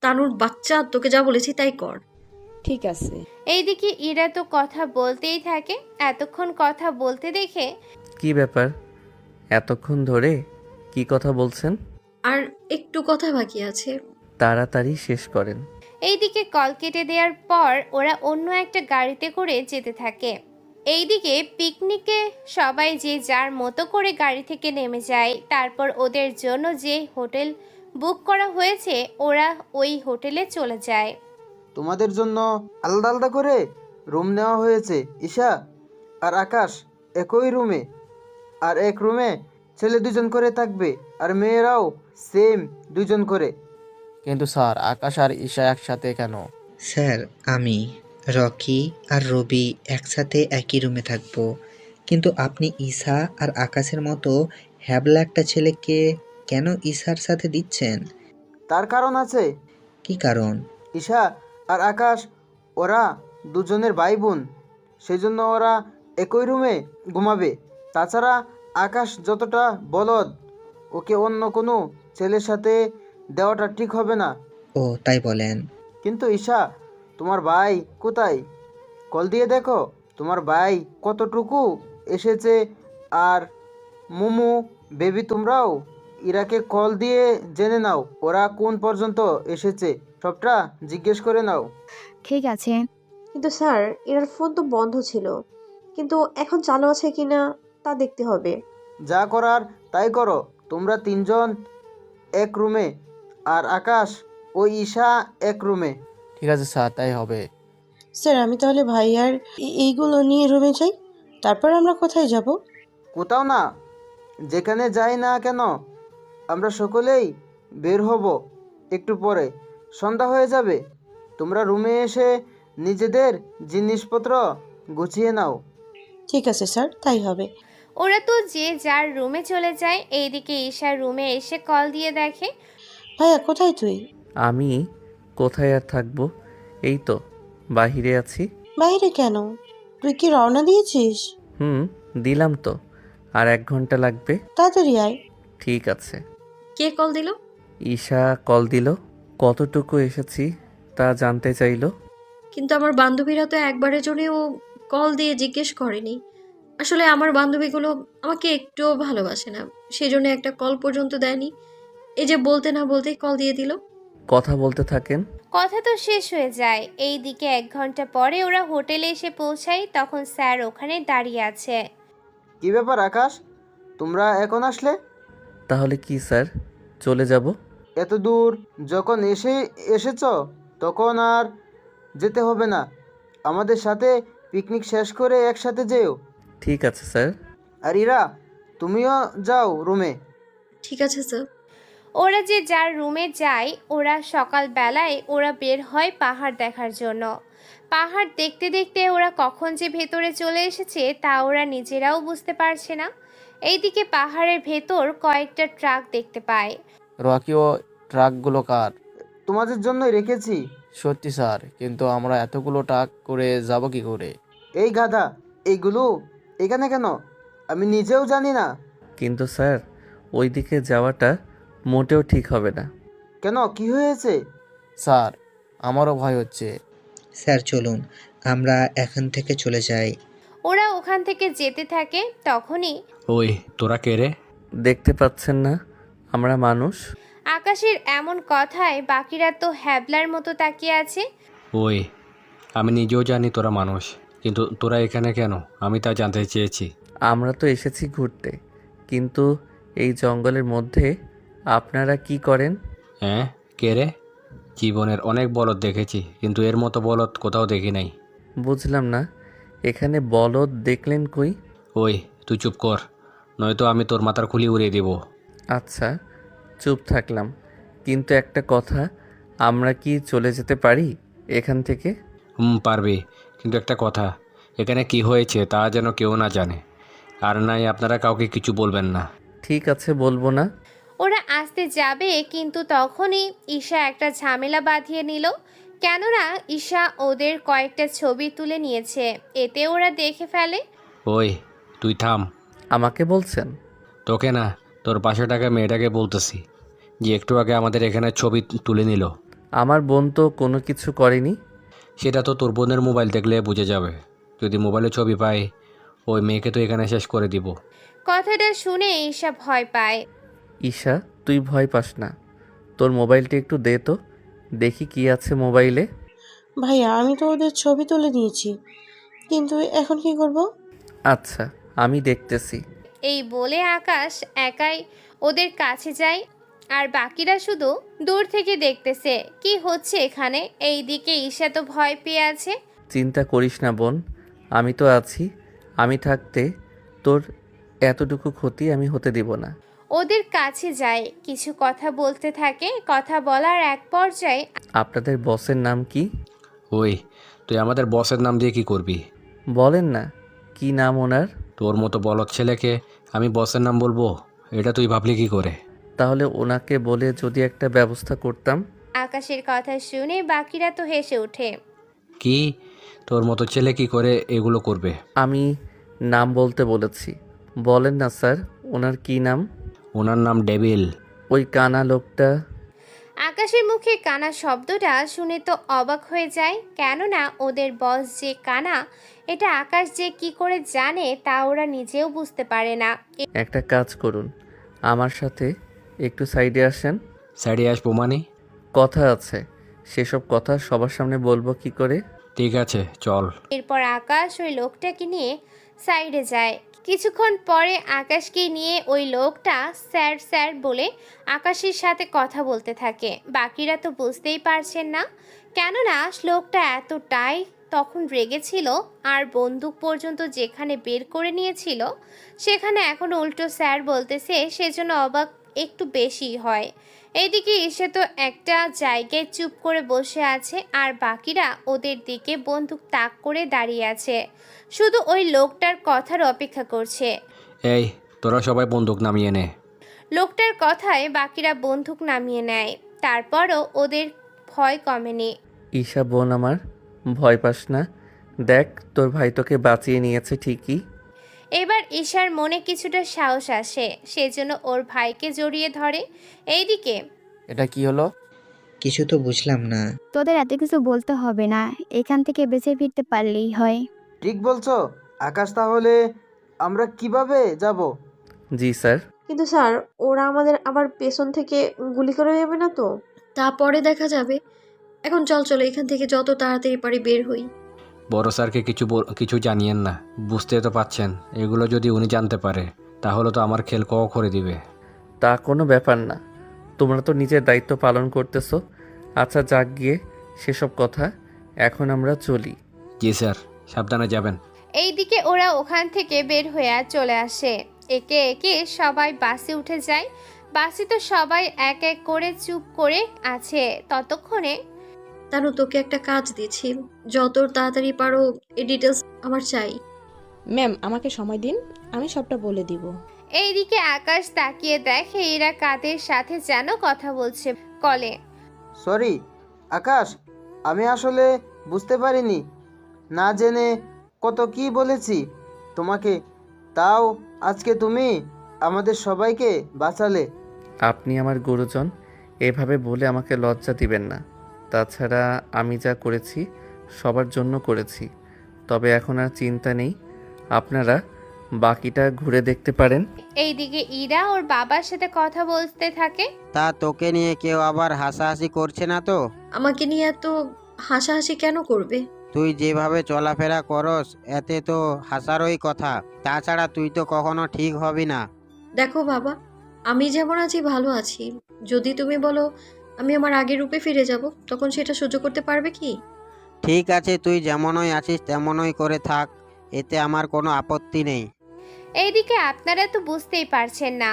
তানুর বাচ্চা, তোকে যা বলেছি তাই কর। ঠিক আছে। এইদিকে ইরা তো কথা বলতেই থাকে। এতক্ষণ কথা বলতে দেখে কি ব্যাপার, এতক্ষণ ধরে কি কথা বলছেন? আর একটু কথা বাকি আছে। তাড়াতাড়ি শেষ করেন। এইদিকে কল কেটে দেওয়ার পর ওরা অন্য একটা গাড়িতে করে যেতে থাকে। এইদিকে পিকনিকে সবাই যে যার মতো করে গাড়ি থেকে নেমে যায়। তারপর ওদের জন্য যে হোটেল বুক করা হয়েছে ওরা ওই হোটেলে চলে যায়। তোমাদের জন্য আলাদা আলাদা করে রুম নেওয়া হয়েছে। ঈশা আর আকাশ একই রুমে, আর এক রুমে ছেলে 2জন করে থাকবে, আর মেয়েরাও সেম 2জন করে। কিন্তু স্যার, আকাশ আর ঈশা একসাথে কেন? স্যার, আমি, রকি আর রবি একসাথে একই রুমে থাকবো, কিন্তু আপনি ঈশা আর আকাশের মতো হ্যাবলা একটা ছেলেকে কেন ঈশার সাথে দিচ্ছেন? তার কারণ আছে। কি কারণ? ঈশা আর আকাশ ওরা দুজনের ভাই বোন, সেই জন্য ওরা একই রুমে ঘুমাবে। তাছাড়া আকাশ যতটা বলদ, ওকে অন্য কোনো ছেলের সাথে দেওয়াটা ঠিক হবে না। ও তাই বলেন? কিন্তু ঈশা, তোমার ভাই কোথায়? কল দিয়ে দেখো তোমার ভাই কতটুকু এসেছে। আর মুমু, বেবি, তোমরাও ইরাকে কল দিয়ে জেনে নাও ওরা কোন পর্যন্ত এসেছে, সবটা জিজ্ঞেস করে নাও। ঠিক আছে। কিন্তু স্যার, এর ফোন তো বন্ধ ছিল, কিন্তু এখন চালু আছে কিনা তা দেখতে হবে। যা করার তাই করো। তোমরা 3জন এক রুমে, আর আকাশ ও ঈশা এক রুমে। ঠিক আছে স্যার, তাই হবে। স্যার, আমি তাহলে ভাইয়ার এইগুলো নিয়ে রুমে যাই, তারপর আমরা কোথায় যাব? কোথাও না, যেখানে যাই না কেন আমরা সকলেই বের হব একটু পরে। সন্ধ্যা হয়ে যাবে। তোমরা রুমে এসে নিজেদের জিনিসপত্র গুছিয়ে নাও। ঠিক আছে স্যার, তাই হবে। ওরা তো যে যার রুমে চলে যায়। এইদিকে ঈশার রুমে এসে কল দিয়ে দেখে। ভাইয়া কোথায় তুই? আমি কোথায় আর থাকবো, এই তো বাহিরে আছি। বাইরে কেন? তুই কি রওনা দিয়েছিস? হুম, দিলাম তো। আর 1 ঘন্টা লাগবে। তাড়াতাড়ি আয়। ঠিক আছে। কে কল দিল? ঈশা কল দিল। কতটুকু এসেছি তা জানতে চাইলো। কিন্তু আমার বান্ধবীরা তো একবারের জন্যও কল দিয়ে জিজ্ঞেস করেনি। আসলে আমার বান্ধবীগুলো আমাকে একটুও ভালোবাসে না, সেজন্য একটা কল পর্যন্ত দেয়নি। এই যে বলতে না বলতেই কল দিয়ে দিল। কথা বলতে থাকেন। কথা তো শেষ হয়ে যায়। এইদিকে 1 ঘন্টা পরে ওরা হোটেলে এসে পৌঁছায়, তখন স্যার ওখানে দাঁড়িয়ে আছে। কি ব্যাপার আকাশ, তোমরা এখন আসলে? তাহলে কি স্যার, চলে যাব? এত দূর যখন এসেছ তখন আর যেতে হবে না। আমাদের সাথে পিকনিক শেষ করে একসাথে যেও। ঠিক আছে স্যার। আর ইরা, তুমিও যাও রুমে। ঠিক আছে স্যার। ওরা যে যার রুমে যায়, ওরা সকালবেলায় ওরা বের হয় পাহাড় দেখার জন্য। পাহাড় দেখতে দেখতে ওরা কখন যে ভেতরে চলে এসেছে তা ওরা নিজেরাও বুঝতে পারছে না। এইদিকে পাহাড়ের ভেতর কয়েকটা ট্রাক দেখতে পায়। রকি, ও ট্রাকগুলো কার? তোমাদের জন্যই রেখেছি। সত্যি স্যার, কিন্তু আমরা এতগুলো ট্রাক করে যাব কি করে? এই গাধা, এইগুলো এখানে কেন? আমি নিজেও জানি না। কিন্তু স্যার, ওই দিকে যাওয়াটা মোটেও ঠিক হবে না। কেন, কি হয়েছে? স্যার, আমারও ভয় হচ্ছে। স্যার চলুন, আমরা এখান থেকে চলে যাই। ওরা ওখান থেকে যেতে থাকে, তখনই ওই তোরা কে রে? দেখতে পাচ্ছেন না আমরা মানুষ? আকাশের এমন কথায় বাকিরা তো হ্যাবলার মতো তাকিয়ে আছে। ওই আমি নিজেও জানি তোরা মানুষ, কিন্তু তোরা এখানে কেন আমি তা জানতে চেয়েছি। আমরা তো এসেছি ঘুরতে, কিন্তু এই জঙ্গলের মধ্যে আপনারা কি করেন? হ্যাঁ, কে রে? জীবনের অনেক বলদ দেখেছি, কিন্তু এর মতো বলদ কোথাও দেখি নাই। বুঝলাম না, এখানে বলদ দেখলেন কই? ওই তুই চুপ কর, নয়তো আমি তোর মাথার খুলি উড়িয়ে দেব। আচ্ছা, চুপ থাকলাম। কিন্তু একটা কথা, আমরা কি চলে যেতে পারি এখান থেকে? পারবি, কিন্তু একটা কথা, এখানে কি হয়েছে তা যেন কেউ না জানে, আর নাই আপনারা কাউকে কিছু বলবেন না। ঠিক আছে, বলবো না। ওরা আসতে যাবে, কিন্তু তখনই ঈশা একটা ঝামেলা বাঁধিয়ে নিল। কেননা ঈশা ওদের কয়েকটা ছবি তুলে নিয়েছে, এতে ওরা দেখে ফেলে। ওই তুই থাম। আমাকে বলছেন? তোকে না, তোর পাশে টাকা মেয়েটাকে বলতেছি, যে একটু আগে আমাদের এখানে ছবি তুলে নিল। আমার বোন তো কোনো কিছু করেনি। সেটা তো তোর বোনের মোবাইল দেখলে বুঝে যাবে। যদি মোবাইলে ছবি পাই, ওই মেয়েকে তো এখানে শেষ করে দিব। কথাটা শুনে ঈশা ভয় পায়। ঈশা, তুই ভয় পাস না, তোর মোবাইলটা একটু দে তো, দেখি কি আছে মোবাইলে। ভাইয়া, আমি তো ওদের ছবি তুলে নিয়েছি, কিন্তু এখন কি করব? আচ্ছা, আমি দেখতেছি। এই বলে আকাশ একাই ওদের কাছে যায়, আর বাকিরা শুধু দূর থেকে দেখতেছে কি হচ্ছে এখানে। এইদিকে ঈশা তো ভয় পেয়ে আছে। চিন্তা করিস না বোন, আমি তো আছি। আমি থাকতে তোর এতটুকু ক্ষতি আমি হতে দিব না। ওদের কাছে যায়, কিছু কথা বলতে থাকে। কথা বলার এক পর্যায়ে আপনাদের বসের নাম কি? ওই তুই আমাদের বসের নাম দিয়ে কি করবি? বলেন না, কি নাম ওনার? তোর মতো বলদ ছেলেকে আমি বসের নাম বলবো, এটা তুই ভাবলি কি করে? তাহলে ওনাকে বলে যদি একটা ব্যবস্থা করতাম। আকাশের কথা শুনে বাকিরা তো হেসে ওঠে। কি, তোর মতো ছেলে কি করে এগুলো করবে? আমি নাম বলতে বলেছি। বলেন না স্যার, ওনার কি নাম? ওনার নাম ডেভিল। ওই কানা লোকটা। আকাশের মুখে কানা শব্দটা শুনে তো অবাক হয়ে যায়, কেননা ওদের বস যে কানা এটা আকাশ যে কি করে জানে তা ওরা নিজেও বুঝতে পারে না। একটা কাজ করুন, আমার সাথে একটু সাইডে আসেন। সাইডে আসবো মানে? কথা আছে, সেসব কথা সবার সামনে বলবো কি করে? ঠিক আছে, চল। এরপর আকাশ ওই লোকটাকে নিয়ে সাইডে যায়। কিছুক্ষণ পরে আকাশকে নিয়ে ওই লোকটা স্যার স্যার বলে আকাশের সাথে কথা বলতে থাকে। বাকিরা তো বুঝতেই পারছেন না, কেননা লোকটা এতটাই তখন রেগেছিল, আর বন্দুক পর্যন্ত যেখানে বের করে নিয়েছিল সেখানে এখন উল্টো স্যার বলতেছে, সেজন্য অবাক একটু বেশি হয়। এইদিকে এসে তো একটা জায়গায় চুপ করে বসে আছে, আর বাকিরা ওদের দিকে বন্দুক তাক করে দাঁড়িয়ে আছে, শুধু ওই লোকটার কথার অপেক্ষা করছে। এই তোরা সবাই বন্দুক নামিয়ে নে। লোকটার কথায় বাকিরা বন্দুক নামিয়ে নেয়। তারপরও ওদের ভয় কমেনি। ঈশা বোন আমার, ভয় পাস না। দেখ তোর ভাই তোকে বাঁচিয়ে নিয়েছে ঠিকই। এবার ঈশার মনে কিছুটা সাহস আসে, সেজন্য ওর ভাইকে জড়িয়ে ধরে। এইদিকে এটা কি হলো? কিছু তো বুঝলাম না। তোদের এত কিছু বলতে হবে না, এখান থেকে বেঁচে ফিরতে পারলেই হয়। ঠিক বলছো আকাশ, তাহলে আমরা কিভাবে যাব? জি স্যার। কিন্তু স্যার, ওরা আমাদের আবার পেছন থেকে গুলি করে যাবে না তো? তারপরে দেখা যাবে। এখন চল চলো এখান থেকে যত তাড়াতাড়ি পারি বের হই। বড় স্যারকে কিছু জানিয়েন না, বুঝতে তো পাচ্ছেন, এগুলো যদি উনি জানতে পারে তাহলে তো আমার খেল করে দিবে। তা কোনো ব্যাপার না, তোমরা তো নিজের দায়িত্ব পালন করতেছো। আচ্ছা যাক গিয়ে সেসব কথা, এখন আমরা চলি। জি স্যার, সাবধানে যাবেন। এইদিকে ওরা ওখান থেকে বের হয়ে চলে আসে। একে একে সবাই বাসে উঠে যায়। বাসে তো সবাই এক এক করে চুপ করে আছে। ততক্ষণে তানু, তোকে একটা কাজ দিচ্ছি, যত তাড়াতাড়ি পারো এই ডিটেলস আমার চাই। ম্যাম, আমাকে সময় দিন, আমি সবটা বলে দিব। এইদিকে আকাশ তাকিয়ে দেখে এরা কাদের সাথে যেন কথা বলছে কলে। সরি আকাশ, আমি আসলে বুঝতে পারিনি, না জেনে কত কি বলেছি তোমাকে, তাও আজকে তুমি আমাদের সবাইকে বাঁচালে। আপনি আমার গুরুজন, এভাবে বলে আমাকে লজ্জা দিবেন না। তাছাড়া আমি যা করেছি সবার জন্য করেছি। তবে এখন আর চিন্তা নেই, আপনারা বাকিটা ঘুরে দেখতে পারেন। এইদিকে ইরা ওর বাবার সাথে কথা বলতে থাকে। তা তোকে নিয়ে কেউ আবার হাসাহাসি করছে না তো? আমাকে নিয়ে এত হাসাহাসি কেন করবে? তুই যেভাবে চলাফেরা করস এতে তো হাসারই কথা। তাছাড়া তুই তো কখনো ঠিক হবি না। দেখো বাবা, আমি যেমন আছি ভালো আছি। যদি তুমি বলো আমি আমার আগের রূপে ফিরে যাব, তখন সেটা সহ্য করতে পারবে কি? ঠিক আছে, তুই যেমনই আছিস তেমনই করে থাক, এতে আমার কোনো আপত্তি নেই। এইদিকে আপনারা তো বুঝতেই পারছেন না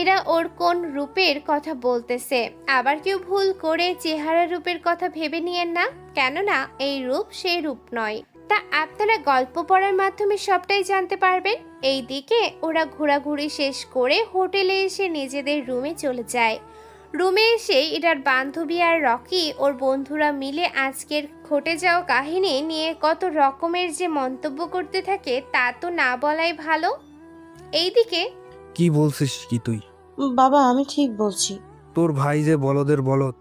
এরা ওর কোন রূপের কথা বলতেছে। আবার কেউ ভুল করে চেহারা রূপের কথা ভেবে নিয়েন না, কেননা এই রূপ সেই রূপ নয়। তা আপনারা গল্প পড়ার মাধ্যমে সবটাই জানতে পারবেন। এইদিকে ওরা ঘোরাঘুরি শেষ করে হোটেলে এসে নিজেদের রুমে চলে যায়। রুমে এসে এটার বান্ধবী আর রকি ওর বন্ধুরা মিলে আজকের ঘটে যাওয়া কাহিনী নিয়ে কত রকমের যে মন্তব্য করতে থাকে তা তো না বলাই ভালো। এইদিকে কি বলছিস কি তুই? বাবা, আমি ঠিক বলছি। তোর ভাই যে বলদের বলদ,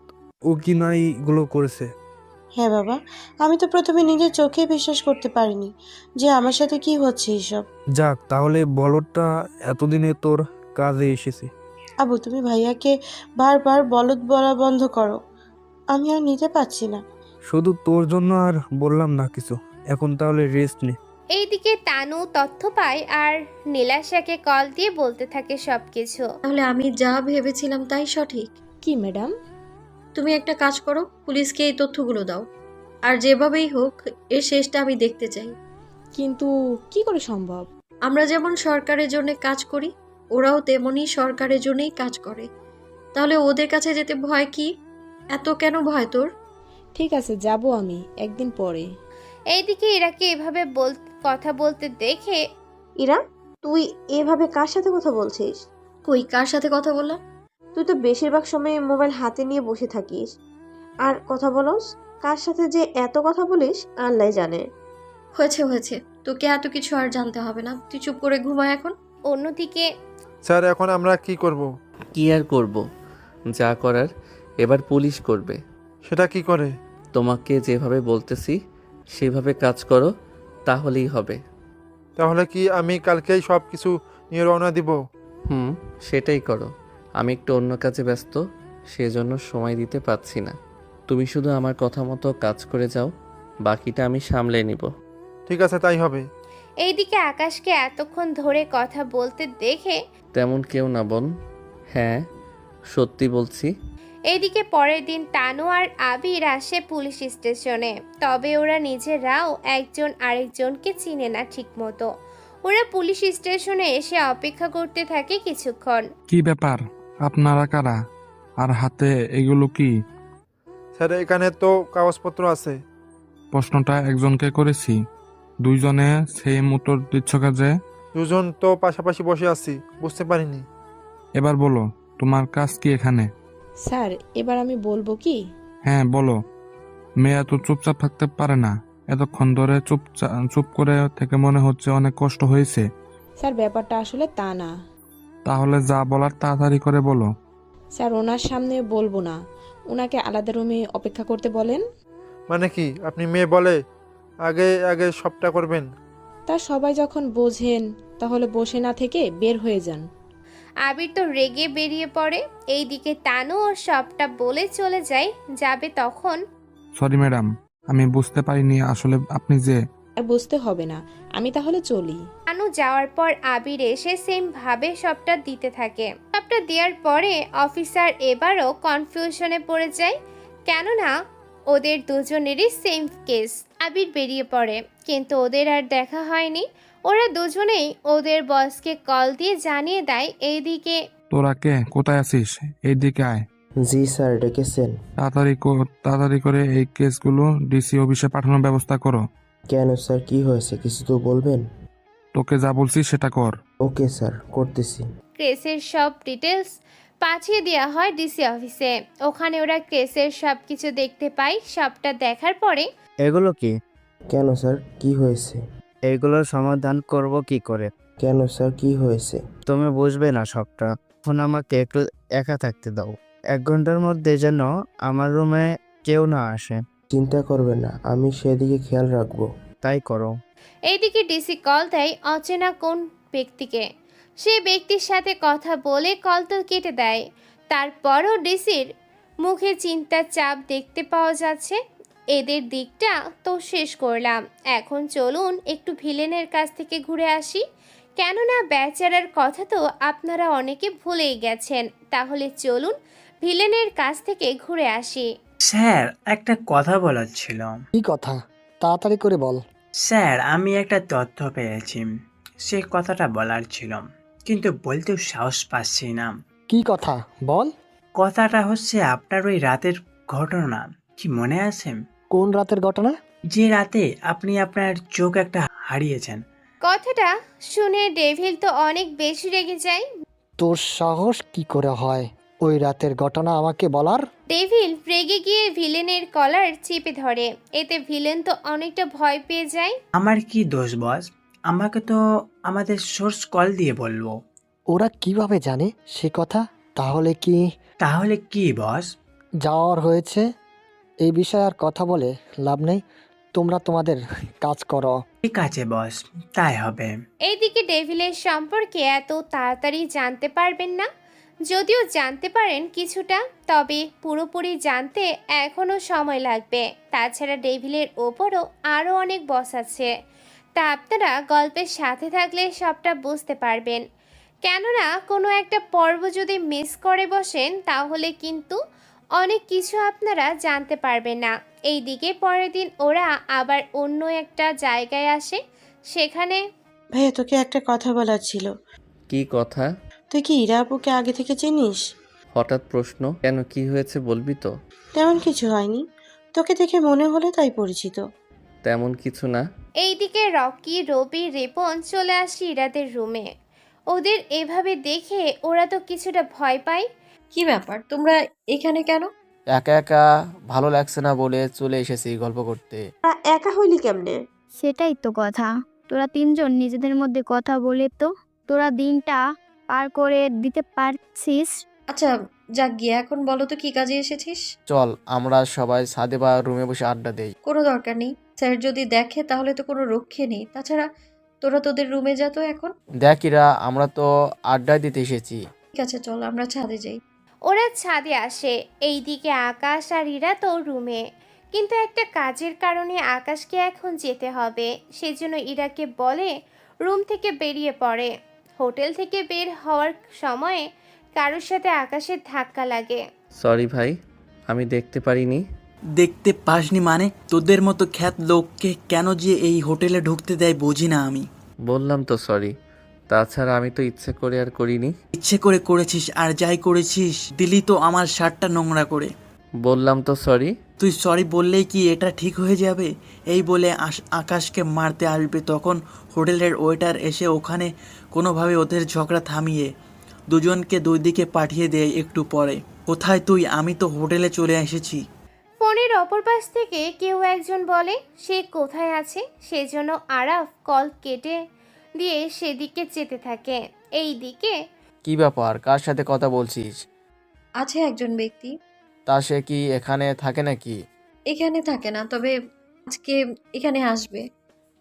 ও কি না এইগুলো করেছে? হ্যাঁ বাবা, আমি তো প্রথমে নিজের চোখে বিশ্বাস করতে পারিনি যে আমার সাথে কি হচ্ছে এইসব। যাক, তাহলে বলদটা এতদিনে তোর কাজে এসেছে। আবু, তুমি ভাইয়াকে বারবার বলদ বলা বন্ধ করো, আমি আর নিতে পারছি না। শুধু তোর জন্য আর বললাম না কিছু। এখন তাহলে রেস্ট নে। এইদিকে তানু তথ্য পায় আর নীলাশাকে কল দিয়ে বলতে থাকে সবকিছু। তাহলে আমি যা ভেবেছিলাম তাই সঠিক। কি ম্যাডাম? তুমি একটা কাজ করো, পুলিশকে এই তথ্যগুলো দাও, আর যেভাবেই হোক এর শেষটা আমি দেখতে চাই। কিন্তু কি করে সম্ভব? আমরা যেমন সরকারের জন্য কাজ করি, ওরাও তেমনই সরকারের জন্যই কাজ করে। তাহলে ওদের কাছে যেতে ভয় কি? এত কেন ভয় তোর? ঠিক আছে, যাব আমি একদিন পরে। এইদিকে ইরাকে এভাবে কথা বলতে দেখে ইরা, তুই এভাবে কার সাথে কথা বলছিস? কই, কার সাথে কথা বললাম? তুই তো বেশিরভাগ সময় মোবাইল হাতে নিয়ে বসে থাকিস আর কথা বলস। কার সাথে যে এত কথা বলিস আল্লাহ জানে। হয়েছে হয়েছে, তোকে এত কিছু আর জানতে হবে না, তুই চুপ করে ঘুমা এখন। অন্যদিকে স্যার, এখন আমরা কি করব? কি আর করব, যা করার এবার পুলিশ করবে। সেটা কি করে? তোমাকে যেভাবে বলতেছি সেভাবে কাজ করো, তাহলেই হবে। তাহলে কি আমি কালকেই সব কিছু নিয়ে রওনা দিব? সেটাই করো। আমি একটু অন্য কাজে ব্যস্ত, সেজন্য সময় দিতে পারছি না। তুমি শুধু আমার কথা মতো কাজ করে যাও, বাকিটা আমি সামলে নিব। ঠিক আছে, তাই হবে। এইদিকে আকাশকে এতক্ষণ ধরে কথা বলতে দেখে তেমন কেউ না বোন, হ্যাঁ সত্যি বলছি। এইদিকে পরের দিন তানু আর আবির আসে পুলিশ স্টেশনে। তবে ওরা নিজেরাও একজন আরেকজনকে চিনে না ঠিক মতো। ওরা পুলিশ স্টেশনে এসে অপেক্ষা করতে থাকে কিছুক্ষণ। কি ব্যাপার, আপনারা কারা? আর হাতে এগুলো কি? স্যার, এখানে তো কাগজপত্র আছে। প্রশ্নটা একজনকে করেছি, দুইজনে সেম উত্তর দিচ্ছ কাজে। দুজন তো পাশাপাশি বসে আছি, বুঝতে পারিনি। এবার বলো, তোমার কাজ কি এখানে? স্যার, এবার আমি বলবো কি? হ্যাঁ বলো। মেয়ে এত চুপচাপ থাকতে পারে না। এতক্ষণ ধরে চুপ করে থেকে মনে হচ্ছে অনেক কষ্ট হয়েছে। স্যার ব্যাপারটা আসলে তা না। তাহলে যা বলার তাড়াতাড়ি করে বলো। স্যার ওনার সামনে বলবো না, ওনাকে আলাদা রুমে অপেক্ষা করতে বলেন। মানে কি আপনি মেয়ে বলে আগে আগে সবটা করবেন? তা সবাই যখন বোঝেন তাহলে বসে না থেকে বের হয়ে যান। আবির তো রেগে বেরিয়ে পড়ে। এইদিকে তানু ওর সবটা বলে চলে যাবে তখন সরি ম্যাডাম, আমি বুঝতে পারিনি আসলে আপনি যে। আর বুঝতে হবে না, আমি তাহলে চলি। তানু যাওয়ার পর আবির এসে সেম ভাবে সবটা দিতে থাকে। সবটা দেওয়ার পরে অফিসার এবারও কনফিউশনে পড়ে যায়, কেননা ওদের দুজনেরই সেম কেস। আবির বেরিয়ে পড়ে, কিন্তু ওদের আর দেখা হয়নি। ওরা দুজনেই ওদের বসকে কল দিয়ে জানিয়ে দেয় এইদিকে তোরা কে কোথায় আছিস? এইদিকে আয়। জি স্যার, ডেকেছেন? তাড়াতাড়ি করে এই কেসগুলো ডিসি অফিসে পাঠানোর ব্যবস্থা করো। কেন স্যার, কি হয়েছে কিছু তো বলবেন? তোকে যা বলছি সেটা কর। ওকে স্যার, করতেছি। কেসের সব ডিটেলস পাঠিয়ে দেওয়া হয় ডিসি অফিসে। ওখানে ওরা কেসের সব কিছু দেখতে পায়। সবটা দেখার পরে এগুলো কি? কেন স্যার, কি হয়েছে? এগুলোর সমাধান করব কি করে? কেন স্যার, কি হয়েছে? তুমি বুঝবে না সবটা। এখন আমাকে একটু একা থাকতে দাও। 1 ঘন্টার মধ্যে যেন আমার রুমে কেউ না আসে। চিন্তা করবেন না, আমি সেদিকে খেয়াল রাখবো। তাই করো। এইদিকে ডিসি কল দেয় অচেনা কোন ব্যক্তিকে। সে ব্যক্তির সাথে কথা বলে কল তো কেটে দেয়। তারপরও ডিসির মুখে চিন্তার চাপ দেখতে পাওয়া যাচ্ছে। এদের দিকটা তো শেষ করলাম, এখন চলুন একটু ভিলেনের কাছ থেকে ঘুরে আসি। কেননা বেচারার কথা তো আপনারা অনেকে ভুলেই গেছেন। তাহলে চলুন ভিলেনের কাছ থেকে ঘুরে আসি। স্যার, একটা কথা বলার ছিল। কি কথা? তাড়াতাড়ি করে বল। স্যার, আমি একটা তথ্য পেয়েছি, সেই কথাটা বলার ছিল, কিন্তু বলতেও সাহস পাচ্ছি না। কি কথা বল। কথাটা হচ্ছে আপনার ওই রাতের ঘটনা, কি মনে আছে? কোন রাতের ঘটনা? যে রাতে আপনি আপনার চোখ একটা হারিয়েছেন। কথাটা শুনে ডেভিল তো অনেক বেশি রেগে যায়। তোর সাহস কি করে হয় ওই রাতের ঘটনা আমাকে বলার? ডেভিল রেগে গিয়ে ভিলেনের কলার চেপে ধরে। এতে ভিলেন তো অনেকটা ভয় পেয়ে যায়। আমার কি দোষ বস? আমাকে তো আমাদের সোর্স কল দিয়ে বলবো। ওরা কিভাবে জানে সে কথা? তাহলে কি বস? যাওয়ার হয়েছে, এই বিষয়ে আর কথা বলে লাভ নেই। তোমরা তোমাদের কাজ করো। ঠিক আছে বস, তাই হবে। এইদিকে ডেভিলের সম্পর্কে এত তাড়াতাড়ি জানতে পারবেন না। যদিও জানতে পারেন কিছুটা, তবে পুরোপুরি জানতে এখনও সময় লাগবে। তাছাড়া ডেভিলের ওপরও আরও অনেক বস আছে। তা আপনারা গল্পের সাথে থাকলে সবটা বুঝতে পারবেন। কেননা কোনো একটা পর্ব যদি মিস করে বসেন তাহলে কিন্তু অনেক কিছু আপনারা জানতে পারবেন না। এইদিকে পরের দিন ওরা আবার অন্য একটা জায়গায় আসে। সেখানে ভাইয়া, তোকে একটা কথা বলার ছিল। কি কথা? তুই কি ইরা আপুকে আগে থেকে চিনিস? হঠাৎ প্রশ্ন কেন, কি হয়েছে বলবি তো? তেমন কিছু হয়নি, তোকে দেখে মনে হলো তাই পরিচিত। তেমন কিছু না। এইদিকে রকি, রবি, রিপন চলে আসে ইরাদের রুমে। ওদের এভাবে দেখে ওরা তো কিছুটা ভয় পায়। কি ব্যাপার, তোমরা এখানে কেন? একা একা ভালো লাগছে না বলে চলে এসেছি গল্প করতে। একা হইলি কেমনে? সেটাই তো কথা। তোরা 3 জন নিজেদের মধ্যে কথা বলে তো তোরা দিনটা পার করে দিতে পারছিস। আচ্ছা যাক গিয়ে, এখন বলো তো কি কাজে এসেছিস? চল আমরা সবাই ছাদে বা রুমে বসে আড্ডা দেই। কোনো দরকার নেই, স্যার যদি দেখে তাহলে তো কোনো রক্ষে নেই। তাছাড়া তোরা তোদের রুমে যা তো এখন। দেখ ইরা, আমরা তো আড্ডা দিতে এসেছি। ঠিক আছে চল আমরা ছাদে যাই। ওরা ছাদে আসে। এইদিকে আকাশ আর ইরা তো রুমে। কিন্তু একটা কাজের কারণে আকাশকে এখন যেতে হবে। সেজন্য ইরাকে বলে রুম থেকে বেরিয়ে পড়ে। হোটেল থেকে বের হওয়ার সময়ে কারোর সাথে আকাশের ধাক্কা লাগে। সরি ভাই, আমি দেখতে পারিনি। দেখতে পাসনি মানে? তোদের মতো খ্যাত লোককে কেন যে এই হোটেলে ঢুকতে দেয় বুঝি না আমি। বললাম তো সরি। তাছাড়া আমি তো ইচ্ছে করে আর করিনি। ইচ্ছে করে করেছিস, আর যাই করেছিস দিলি তো আমার শার্টটা নোংরা করে। বললাম তো সরি। তুই সরি বললেই কি এটা ঠিক হয়ে যাবে? এই বলে আকাশকে মারতে আসবে, তখন হোটেলের ওয়েটার এসে ওখানে কোনোভাবে ওদের ঝগড়া থামিয়ে দুজনকে 2 দিকে পাঠিয়ে দেয় একটু পরে। কোথায় তুই? আমি তো হোটেলে চলে এসেছি। ফোনের অপর পাশ থেকে কেউ একজন বলে সে কোথায় আছে, সেজন্য আরাফ কল কেটে দিয়ে সেদিকে যেতে থাকে। এই দিকে কি ব্যাপার, কার সাথে কথা বলছিস? আছে একজন ব্যক্তি, তা সে কি এখানে থাকে নাকি? এখানে থাকে না, তবে আজকে এখানে আসবে।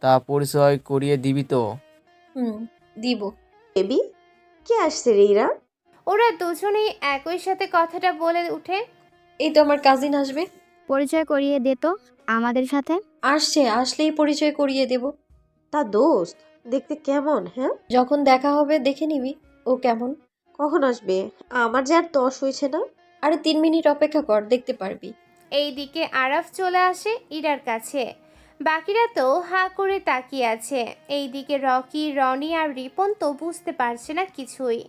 তা পরিচয় করিয়ে দিবি তো? দিব। বেবি, কে আসছে রে ইরা? ওরা দুজনেই একই সাথে কথাটা বলে উঠে। এই তো আমার কাজিন আসবে। পরিচয় করিয়ে দে তো আমাদের সাথে। আসলেই পরিচয় করিয়ে দেব। তা দোস্ত দেখতে কেমন? হ্যাঁ, যখন দেখা হবে দেখে নিবি ও কেমন। কখন আসবে? আমার যে আর তস হয়েছে না। আরে 3 মিনিট অপেক্ষা কর, দেখতে পারবি। এই দিকে আরাফ চলে আসে ইরার কাছে। বাকিরা তো হা করে তাকিয়ে আছে। এই দিকে রকি, রনি আর রিপন তো বুঝতে পারছে না কিছুই।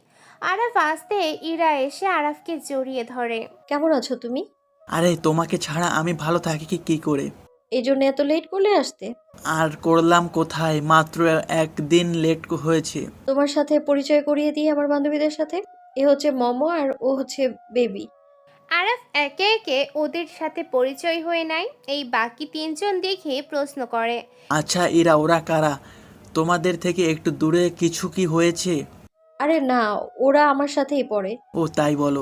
আরাফ আসতে ইরা এসে আরাফকে জড়িয়ে ধরে। কেমন আছো তুমি? আরে তোমাকে ছাড়া আমি ভালো থাকি কি করে? এই জন্য এত লেট করলে আসতে? আর করলাম কোথায়, মাত্র একদিন লেট হয়েছে। তোমার সাথে পরিচয় করিয়ে দিই আমার বান্ধবীদের সাথে। এ হচ্ছে মমো আর ও হচ্ছে বেবি। আরাফ একে একে ওদের সাথে পরিচয় হয়ে নেয়। এই বাকি 3 জন দেখে প্রশ্ন করে, আচ্ছা ইরা, ওরা কারা? তোমাদের থেকে একটু দূরে কিছু কি হয়েছে? আরে না, ওরা আমার সাথেই পড়ে। ও তাই বলো।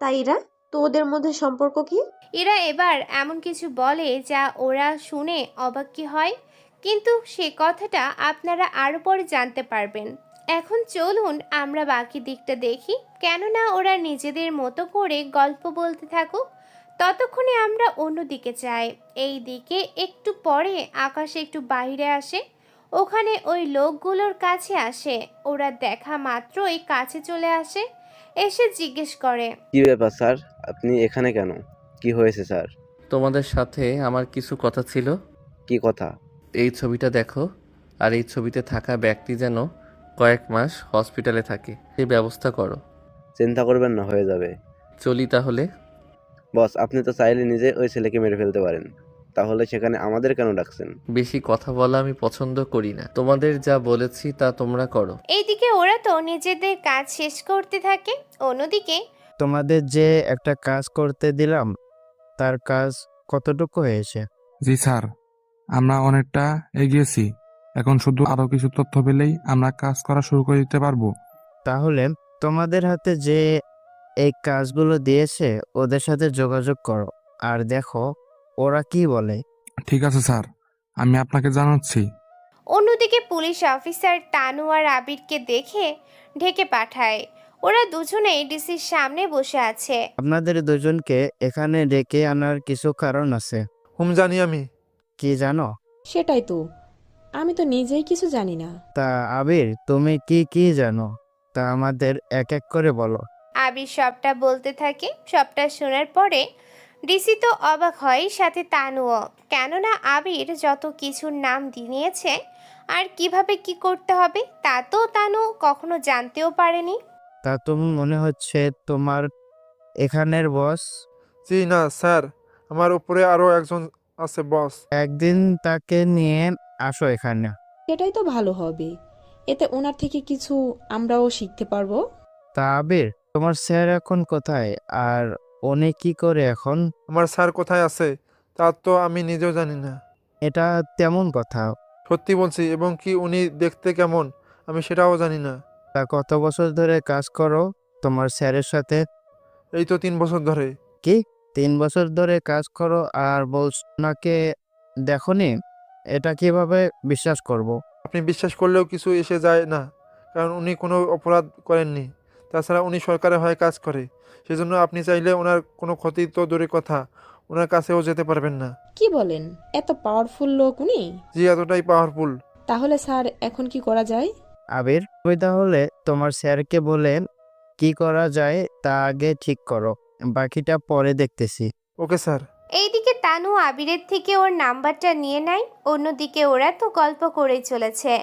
তাই ইরা, তো ওদের মধ্যে সম্পর্ক কি? এরা এবার এমন কিছু বলে যা ওরা শুনে অবাক কি হয়, কিন্তু সে কথাটা আপনারা আরো পরে জানতে পারবেন। এখন চলুন আমরা বাকি দিকটা দেখি, কেননা ওরা নিজেদের মতো করে গল্প বলতে থাকুক, ততক্ষণে আমরা অন্যদিকে যাই। এই দিকে একটু পরে আকাশ একটু বাইরে আসে। ওখানে ওই লোকগুলোর কাছে আসে। ওরা দেখা মাত্রই কাছে চলে আসে, এসে জিজ্ঞেস করে, কি ব্যাপার স্যার, আপনি এখানে কেন? কি হয়েছে স্যার? তোমাদের সাথে আমার কিছু কথা ছিল। কি কথা? এই ছবিটা দেখো, আর এই ছবিতে থাকা ব্যক্তি যেন কয়েক মাস হসপিটালে থাকে, সেই ব্যবস্থা করো। চিন্তা করবেন না, হয়ে যাবে। চলি তাহলে। বস, আপনি তো চাইলে নিজে ওই ছেলেকে মেরে ফেলতে পারেন, তাহলে সেখানে আমাদের কেন ডাকছেন? বেশি কথা বলা আমি পছন্দ করি না। তোমাদের যা বলেছি তা তোমরা করো। এইদিকে ওরা তো নিজেদের কাজ শেষ করতে থাকে। অন্যদিকে তোমাদের যে একটা কাজ করতে দিলাম তার কাজ কতটুকু হয়েছে? জি স্যার, আমরা অনেকটা এগিয়েছি। এখন শুধু আরো কিছু তথ্য পেলেই আমরা কাজ করা শুরু করে দিতে পারবো। তাহলে তোমাদের হাতে যে এই কাজগুলো দিয়েছে ওদের সাথে যোগাযোগ করো আর দেখো ওরা কি বলে। ঠিক আছে স্যার, আমি আপনাকে জানাচ্ছি। অন্যদিকে পুলিশ অফিসার তানু আর আবিরকে দেখে ঢেকে পাঠায়। ওরা দুজনেই ডিসির সামনে বসে আছে। আপনাদের দুজনকে এখানে ডেকে আনার কিছু কারণ আছে। জানি আমি। কি জানো? সেটাই তো, আমি তো নিজেই কিছু জানি না। তা আবির, তুমি কি কি জানো তা আমাদের এক এক করে বলো। আবির সবটা বলতে থাকে। সবটা শোনার পরে ডিসি তো অবাক হয়, সাথে তানুও, কেননা আবির যত কিছুর নাম দিয়েছে আর কিভাবে কি করতে হবে তা তো তানু কখনো জানতেও পারেনি। তা তুমি মনে হচ্ছে তোমার এখানের বস? জি না স্যার, আমার উপরে আরো একজন আছে বস। একদিন তাকে নিয়ে আসো এখানে। সেটাই তো ভালো হবে, এতে ওনার থেকে কিছু আমরাও শিখতে পারবো। তা আবির, তোমার স্যার এখন কোথায় আর উনি কি করে এখন? আমার স্যার কোথায় আছে তা তো আমি নিজেও জানি না। এটা তেমন কথা? সত্যি বলছি, এবং কি উনি দেখতে কেমন আমি সেটাও জানি না। তা কত বছর ধরে কাজ করো তোমার স্যারের সাথে? এই তো 3 বছর ধরে। কি 3 বছর ধরে কাজ করো আর বলছো ওনাকে দেখোনি? এটা কিভাবে বিশ্বাস করব? আপনি বিশ্বাস করলেও কিছু এসে যায় না, কারণ উনি কোনো অপরাধ করেননি। তাছাড়া উনি সরকারের হয়ে কাজ করে, সেজন্য আপনি চাইলে ওনার কোনো ক্ষতি তো দূরের কথা, ওনার কাছেও যেতে পারবেন না। কি বলেন, এত পাওয়ারফুল লোক উনি? জি, এতটাই পাওয়ারফুল। তাহলে স্যার এখন কি করা যায়? আবির, তুমি তাহলে তোমার স্যারকে বলে কি করা যায় তা আগে ঠিক করো, বাকিটা পরে দেখতেছি। Okay sir. এইদিকে তানু আবিরের থেকে ওর নাম্বারটা নিয়ে নেয়। অন্যদিকে ওরা তো গল্প করেই চলেছে।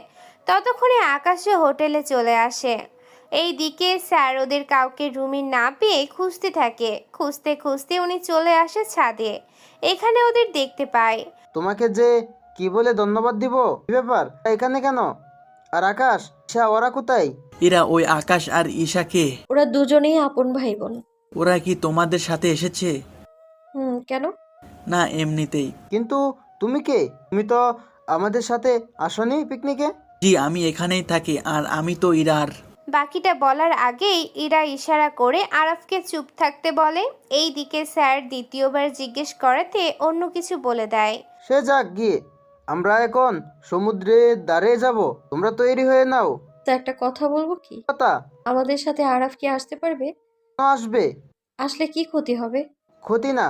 ততক্ষণে আকাশে হোটেলে চলে আসে। এই দিকে স্যার ওদের কাউকে রুমে না পেয়ে খুঁজতে থাকে। খুঁজতে খুঁজতে উনি চলে আসে ছাদে। এখানে ওদের দেখতে পায়। তোমাকে যে কি বলে ধন্যবাদ দিব? কি ব্যাপার, এখানে কেন? আর আকাশ, ঈশা, ওরা কোথায়? এরা ওই আকাশ আর ঈশাকে। ওরা দুজনেই আপন ভাই বোন। ওরা কি তোমাদের সাথে এসেছে? কেন? না এমনিতেই। কিন্তু তুমি কে? তুমি তো আমাদের সাথে আসনি পিকনিকে। জি আমি এখানেই থাকি আর আমি তো ইরার। বাকিটা বলার আগেই ইরা ইশারা করে আরাফকে চুপ থাকতে বলে। এই দিকে স্যার দ্বিতীয়বার জিজ্ঞেস করাতে অন্য কিছু বলে দেয়। সে যাক গিয়ে, আমরা এখন সমুদ্রের ধারে যাব, তোমরা তৈরি হয়ে নাও। তো একটা কথা বলবো কি, কথা আমাদের সাথে আরাফ কি আসতে পারবে? আসবে। আসলে কি ক্ষতি হবে? ক্ষতি না,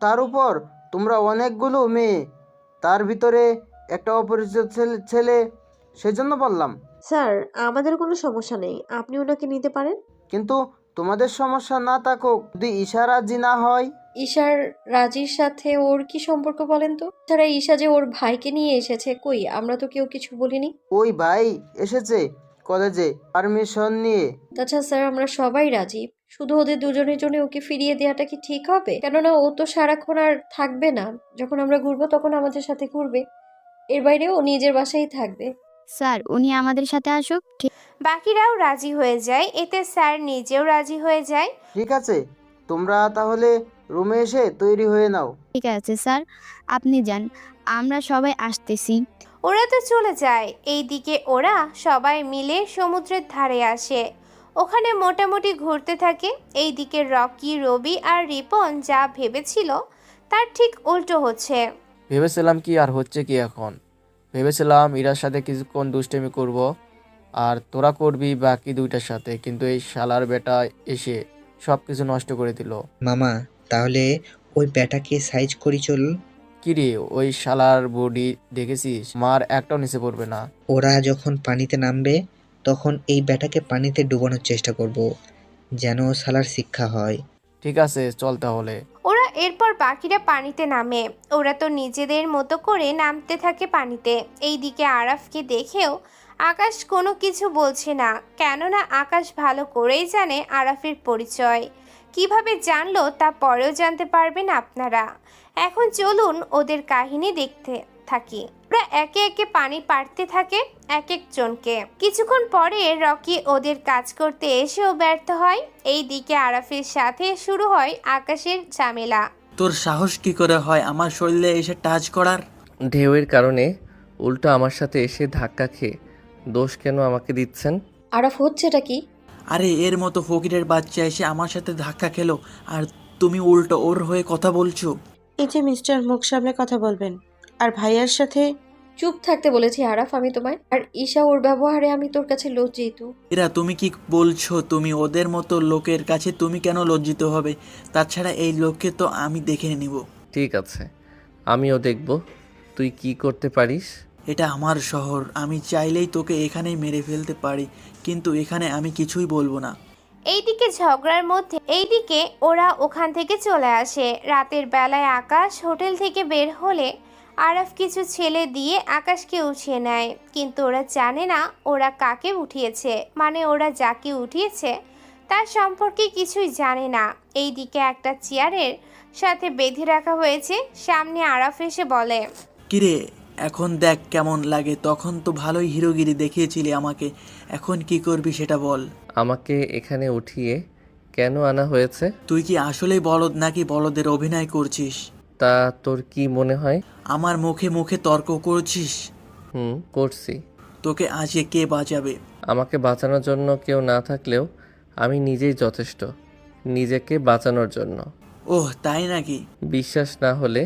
তার উপর তোমরা অনেকগুলো মেয়ে, তার ভিতরে একটা অপরিচিত ছেলে, সেজন্য বললাম। স্যার আমাদের কোনো সমস্যা নেই, আপনি ওনাকে নিতে পারেন। কিন্তু তোমাদের সমস্যা না থাকুক, যদি ঈশা রাজি না হয়। ঈশার রাজির সাথে ওর কি সম্পর্ক বলেন তো? তাছাড়া ঈশা যে ওর ভাইকে নিয়ে এসেছে, কই আমরা তো কেউ কিছু বলিনি। ওই ভাই এসেছে কলেজে পারমিশন নিয়ে। তাছাড়া স্যার আমরা সবাই রাজি, শুধু ওদের দুজনের জন্য ওকে ফিরিয়ে দেওয়াটা কি ঠিক হবে? কেননা ও তো সারাক্ষণ আর থাকবে না, যখন আমরা ঘুরবো তখন আমাদের সাথে ঘুরবে, এর বাইরে ও নিজের বাসায় থাকবে। স্যার উনি আমাদের সাথে আসুক। বাকিরাও রাজি হয়ে যায়, এতে স্যার নিজেও রাজি হয়ে যায়। ঠিক আছে, তোমরা তাহলে রুমে এসে তৈরি হয়ে নাও। ঠিক আছে স্যার, আপনি যান, আমরা সবাই আসতেছি। ওরা তো চলে যায়। এইদিকে ওরা সবাই মিলে সমুদ্রের ধারে আসে, ওখানে মোটামুটি ঘুরতে থাকে। এইদিকে রকি, রবি আর রিপন যা ভেবেছিল তার ঠিক উল্টো হচ্ছে। ভেবেছিলাম কি আর হচ্ছে কি এখন, ভেবেছিলাম ইরার সাথে কিছুক্ষণ দুষ্টামি করব আর তোরা করবি বাকি দুইটার সাথে, কিন্তু এই শালার বেটা এসে সব কিছু নষ্ট করে দিল। মামা তাহলে ওই ব্যাটাকে সাইজ করি চল। কিরে ওই শালার বডি দেখেছিস? মার একটাও নিচে পড়বে না। ওরা যখন পানিতে নামবে তখন এই ব্যাটাকে পানিতে ডুবানোর চেষ্টা করব, যেন শালার শিক্ষা হয়। ঠিক আছে চল তাহলে। ওরা এরপর বাকিরা পানিতে নামে। ওরা তো নিজেদের মতো করে নামতে থাকে পানিতে। এইদিকে আরাফকে দেখেও আকাশ কোনো কিছু বলছে না, কেননা আকাশ ভালো করেই জানে আরাফের পরিচয়। কিভাবে জানলো তা পরেও জানতে পারবেন আপনারা। এখন চলুন ওদের কাহিনী দেখতে থাকি। ওরা একে একে পানি পাড়তে থাকে এক একজনকে। কিছুক্ষণ পরে রকি ওদের কাজ করতে এসেও ব্যর্থ হয়। এই দিকে আরাফের সাথে শুরু হয় আকাশের ঝামেলা। তোর সাহস কি করে হয় আমার শরীরে এসে টাচ করার? ঢেউয়ের কারণে উল্টো আমার সাথে এসে ধাক্কা খেয়ে দোষ কেন আমাকে দিচ্ছেন? আরাফ হচ্ছেটা কি? আরে এর মতো ফকিরের বাচ্চা এসে আমার সাথে ধাক্কা খেলো আর তুমি উল্টো ওর হয়ে কথা বলছো। এই যে মিস্টার, মুখ সামলে কথা বলবেন। আর ভাইয়ার সাথে চুপ থাকতে বলেছি আরাফ আমি তোমায়। আর ঈশা ওর ব্যবহারে আমি তোর কাছে লজ্জিত। এরা তুমি কি বলছো? তুমি ওদের মতো লোকের কাছে তুমি কেন লজ্জিত হবে? তাছাড়া এই লোককে তো আমি দেখে নিব। ঠিক আছে, আমিও দেখব তুই কি করতে পারিস। এটা আমার শহর, আমি চাইলেই তোকে এখানেই মেরে ফেলতে পারি, কিন্তু এখানে আমি কিছুই বলবো না। এইদিকে ঝগড়ার মধ্যে এইদিকে ওরা ওখান থেকে চলে আসে। রাতের বেলায় আকাশ হোটেল থেকে বের হলে আরাফ কিছু ছেলে দিয়ে আকাশকে উঠিয়ে নেয়, কিন্তু ওরা জানে না ওরা কাকে উঠিয়েছে, মানে ওরা যাকে উঠিয়েছে তার সম্পর্কে কিছুই জানে না। এইদিকে একটা চেয়ারের সাথে বেঁধে রাখা হয়েছে, সামনে আরাফ এসে বলে, কিরে এখন দেখ কেমন লাগে? তখন তো ভালোই হিরোগিরি দেখিয়েছিলি আমাকে, এখন কি করবি সেটা বল। আমাকে এখানে উঠিয়ে কেন আনা হয়েছে? তুই কি আসলেই বলদ নাকি বলদের অভিনয় করছিস? তা তোর কি মনে হয়? আমার মুখে মুখে তর্ক করছিস? করছি। তোকে আজকে কে বাঁচাবে? আমাকে বাঁচানোর জন্য কেউ না থাকলেও আমি নিজেই যথেষ্ট নিজেকে বাঁচানোর জন্য। ওহ তাই নাকি? বিশ্বাস না হলে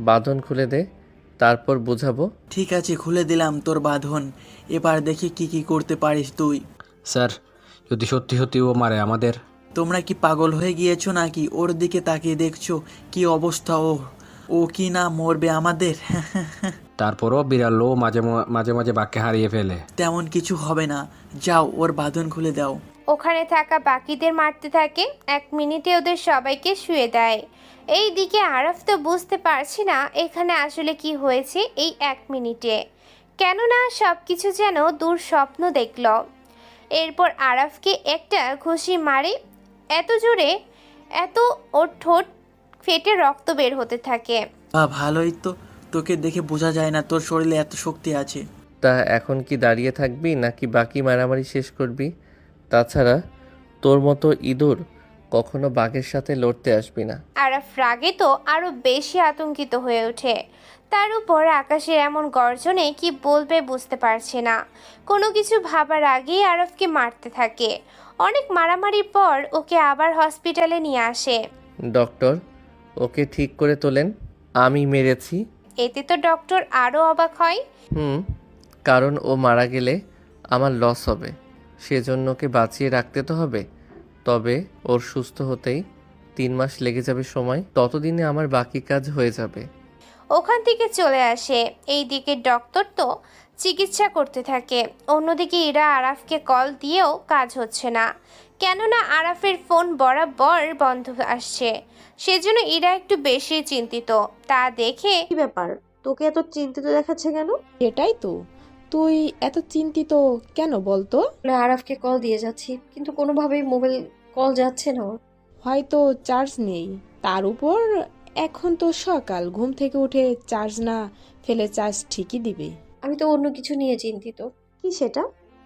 বাঁধন খুলে দে, তারপর বুঝাবো। ঠিক আছে খুলে দিলাম তোর বাঁধন, এবার দেখি কি কি করতে পারিস তুই। স্যার যদি সত্যি সত্যি ও মারে আমাদের? তোমরা কি পাগল হয়ে গিয়েছো নাকি? ওর দিকে তাকিয়ে দেখছো কি অবস্থা, ও কি না মরবে আমাদের? তারপরও বিড়ালও মাঝে মাঝে মাঝে বাক্যে হারিয়ে ফেলে। তেমন কিছু হবে না, যাও ওর বাঁধন খুলে দাও। ওখানে থাকা বাকিদের মারতে থাকে। 1 মিনিটে ওদের সবাইকে শুয়ে দেয়। এই দিকে আরাফ তো বুঝতে পারছি না এখানে আসলে কি হয়েছে এই 1 মিনিটে, কেননা সব কিছু যেন দুঃস্বপ্ন দেখল। এরপর আরাফকে একটা ঘুষি মারে এত জোরে, এত ওর ঠোঁট ফেটে রক্ত বের হতে থাকে। ভালোই তো, তোকে দেখে বোঝা যায় না তোর শরীরে এত শক্তি আছে। তা এখন কি দাঁড়িয়ে থাকবি নাকি বাকি মারামারি শেষ করবি? তাছাড়া তোর মতো ইঁদুর কখনো বাঘের সাথে লড়তে আসবি না। আরাফ রাগে তো আরো বেশি আতঙ্কিত হয়ে ওঠে। তার উপর আকাশের এমন গর্জনে কি বলবে বুঝতে পারছে না। কোনো কিছু ভাবার আগেই আরফকে মারতে থাকে। অনেক মারামারির পর ওকে আবার হসপিটালে নিয়ে আসে। ডক্টর, ওকে ঠিক করে তোলেন। আমি মেরেছি। এতে তো ডক্টর আরও অবাক হয়। কারণ ও মারা গেলে আমার লস হবে, সেজন্য ওকে বাঁচিয়ে রাখতে তো হবে। তবে ওর সুস্থ হতেই 3 মাস লেগে যাবে সময়, ততদিনে আমার বাকি কাজ হয়ে যাবে। ওখান থেকে চলে আসে। এইদিকে ডক্টর তো চিকিৎসা করতে থাকে। অন্যদিকে ইরা আরাফকে কল দিয়েও কাজ হচ্ছে না, কেননা আরাফের ফোন বরাবর বন্ধ আসছে। সেজন্য ইরা একটু বেশি চিন্তিত। তা দেখে কি ব্যাপার, তোকে এত চিন্তিত দেখাচ্ছে কেন? এটাই তো, তুই এত চিন্তিত কেন বলতো? আরাফকে কল দিয়ে যাচ্ছি, কিন্তু কোনোভাবেই মোবাইল কল যাচ্ছে না ওর। হয়তো চার্জ নেই, তার উপর এখন তো সকাল, ঘুম থেকে উঠে চার্জ না ফেলে চার্জ ঠিকই দিবে। আমি তো অন্য কিছু নিয়ে চিন্তিত। কি সেটা?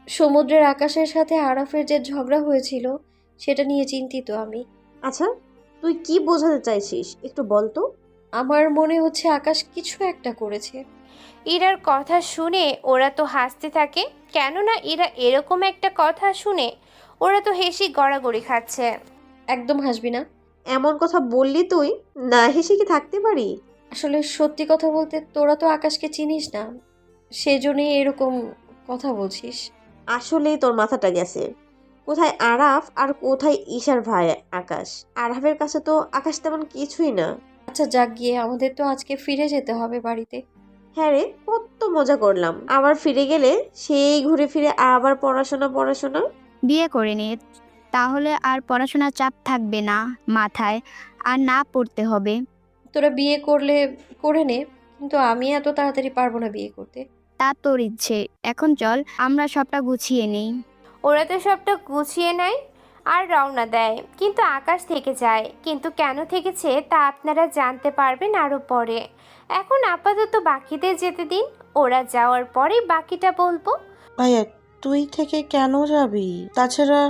সমুদ্রের আকাশের সাথে আরাফের যে ঝগড়া হয়েছিল সেটা নিয়ে চিন্তিত আমি। আচ্ছা, তুই কি বোঝাতে চাইছিস একটু বল তো। আমার মনে হচ্ছে আকাশ কিছু একটা করেছে। ইরার কথা শুনে ওরা তো হাসতে থাকে, কেননা ইরা এরকম একটা কথা শুনে ওরা তো হেসে গড়াগড়ি খাচ্ছে। একদম হাসবি না। এমন কথা বললি তুই, না হেসে কি থাকতে পারি? আসলে সত্যি কথা বলতে তোরা তো আকাশকে চিনিস না, সেজন্যই এরকম কথা বলছিস। আসলেই তোর মাথাটা গেছে। কোথায় আরাফ আর কোথায় ঈশার ভাই আকাশ? আরাফের কাছে তো আকাশ তেমন কিছুই না। আচ্ছা যাক গিয়ে, আমাদের তো আজকে ফিরে যেতে হবে বাড়িতে। হ্যাঁ রে, কত মজা করলাম। আবার ফিরে গেলে সেই ঘুরে ফিরে আবার পড়াশোনা। বিয়ে করে নে, তাহলে আর পড়াশোনার চাপ থাকবে না মাথায়, আর না পড়তে হবে। তোরা বিয়ে করলে করে নে, কিন্তু আমি এত তাড়াতাড়ি পারবো না বিয়ে করতে। তা তোর ইচ্ছে, এখন চল আমরা সবটা গুছিয়ে নেই। ওরা তো সবটা গুছিয়ে নেয় আর রওনা দেয়, কিন্তু আকাশ থেকে যায়। কিন্তু কেন থেকেছে তা আপনারা জানতে পারবেন আরও পরে। এখন আপাতত বাকিদের যেতে দিন, ওরা যাওয়ার পরে বাকিটা বলবো। ভাইয়া, তুই থেকে কেন যাবি? তাছাড়া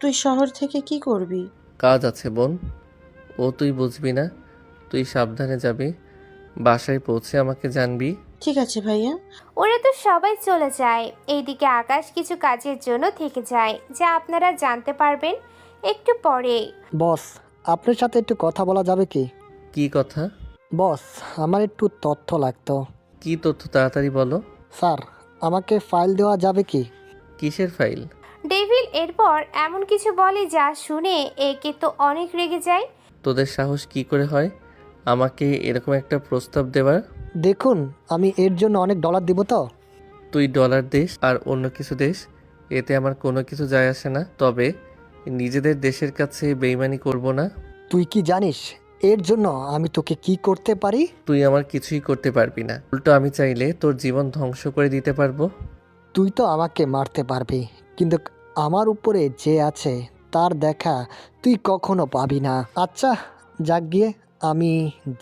তুই শহর থেকে কি করবি? কাজ আছে বোন, ও তুই বুঝবি না। তুই সাবধানে যাবি, বাসায় পৌঁছে আমাকে জানবি। ঠিক আছে ভাইয়া। ওরা তো সবাই চলে যায়। এইদিকে আকাশ কিছু কাজের জন্য থেকে যায়, যা আপনারা জানতে পারবেন একটু পরে। বস, আপনার সাথে একটু কথা বলা যাবে কি? কি কথা? বস, আমার একটু তথ্য লাগতো। কি তথ্য, তাড়াতাড়ি বলো। স্যার, আমাকে ফাইল দেওয়া যাবে কি? কিসের ফাইল? ডেভিল এরপর এমন কিছু বলে যা শুনে একে তো অনেক রেগে যায়। তোদের সাহস কি করে হয় আমাকে এরকম একটা প্রস্তাব দেওয়ার? দেখুন, আমি এর জন্য অনেক ডলার দিব তো। তুই ডলার দেশ আর অন্য কিছু দেশ, এতে আমার কোনো কিছু যায় আসে না। তবে নিজেদের দেশের কাছে বেইমানি করব না। তুই কি জানিস এর জন্য আমি তোকে কি করতে পারি? তুই আমার কিছুই করতে পারবি না, উল্টো আমি চাইলে তোর জীবন ধ্বংস করে দিতে পারবো। তুই তো আমাকে মারতে পারবি, কিন্তু আমার উপরে যে আছে তার দেখা তুই কখনো পাবি না। আচ্ছা যাক গিয়ে, আমি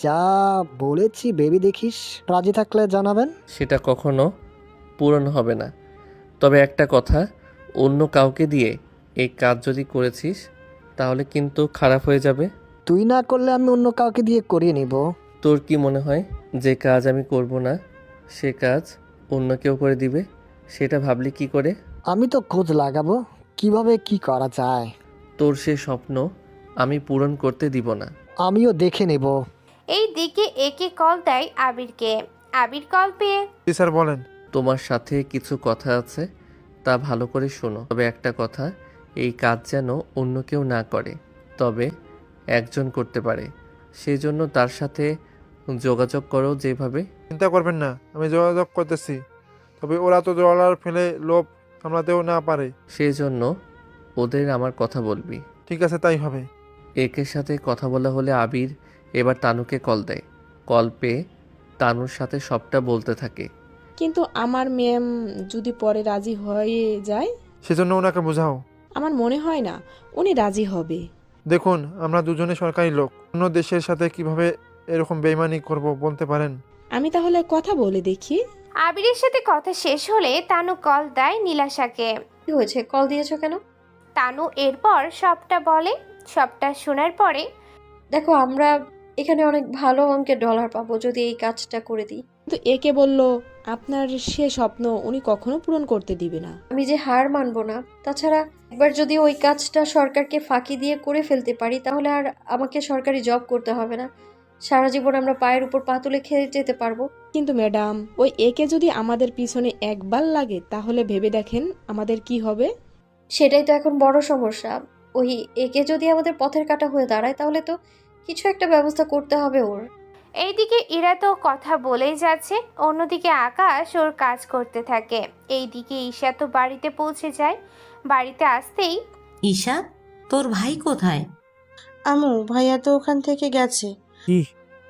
যা বলেছি ভেবে দেখিস, রাজি থাকলে জানাবেন। সেটা কখনো পূরণ হবে না। তবে একটা কথা, অন্য কাউকে দিয়ে এই কাজ যদি করেছিস তাহলে কিন্তু খারাপ হয়ে যাবে। তুই না করলে আমি অন্য কাউকে দিয়ে করিয়ে নিব। তোর কি মনে হয় যে কাজ আমি করব না সে কাজ অন্য কেউ করে দিবে? সেটা ভাবলি কি করে? আমি তো খোঁজ লাগাবো কিভাবে কি করা যায়। তোর সে স্বপ্ন আমি পূরণ করতে দিব না। আমিও দেখে নেব। এই দিকে একে কল দেয় আবিরকে। আবির কল পেয়ে, স্যার বলেন। তোমার সাথে কিছু কথা আছে, তা ভালো করে শোনো। তবে একটা কথা, এই কাজ যেন অন্য কেউ না করে, তবে একজন করতে পারে। সেই জন্য তার সাথে যোগাযোগ করো যেভাবে। চিন্তা করবেন না, আমি যোগাযোগ করতেছি। তবে ওরা তো ডলার ফেলে লোভ সামলাতেও না পারে। সেই জন্য ওদের আমার কথা বলবি। ঠিক আছে, তাই হবে। একের সাথে কথা বলা হলে আবির এবার তানুকে কল দেয়। কল পেয়ে তানুর সাথে সবটা বলতে থাকে। কিন্তু আমার ম্যাম যদি পরে রাজি হয়ে যায়? সেজন্য ওনাকে বোঝাও। আমার মনে হয় না উনি রাজি হবে। দেখুন, আমরা দুজনে সরকারি লোক, অন্য দেশের সাথে কিভাবে এরকম বেইমানি করব বলতে পারেন? আমি তাহলে কথা বলে দেখি। আবিরের সাথে কথা শেষ হলে তানু কল দেয় নীলাশাকে। কি হয়েছে, কল দিয়েছো কেন? তানু এরপর সবটা বলে। সবটা শোনার পরে দেখো আমরা এখানে অনেক ভালো অঙ্কের ডলার পাবো যদি এই কাজটা করে দিই। কিন্তু একে বলল আপনার সে স্বপ্ন উনি কখনো পূরণ করতে দিবে না। আমি যে হার মানবো না। তাছাড়া একবার যদি ওই কাজটা সরকারকে ফাঁকি দিয়ে করে ফেলতে পারি তাহলে আর আমাকে সরকারি জব করতে হবে না। সারা জীবন আমরা পায়ের উপর পা তুলে খেয়ে যেতে পারবো। কিন্তু ম্যাডাম ওই একে যদি আমাদের পিছনে একবার লাগে তাহলে ভেবে দেখেন আমাদের কি হবে। সেটাই তো এখন বড় সমস্যা। ওই একে যদি আমাদের পথের কাঁটা হয়ে দাঁড়ায় তাহলে তো কিছু একটা ব্যবস্থা করতে হবে ওর। এইদিকে ইরা তো কথা বলেই যাচ্ছে, অন্যদিকে আকাশ ওর কাজ করতে থাকে। এইদিকে ঈশা তো বাড়িতে পৌঁছে যায়। বাড়িতে আসতেই ঈশা, তোর ভাই কোথায়? আমু ভাইয়া তো ওখান থেকে গেছে। কি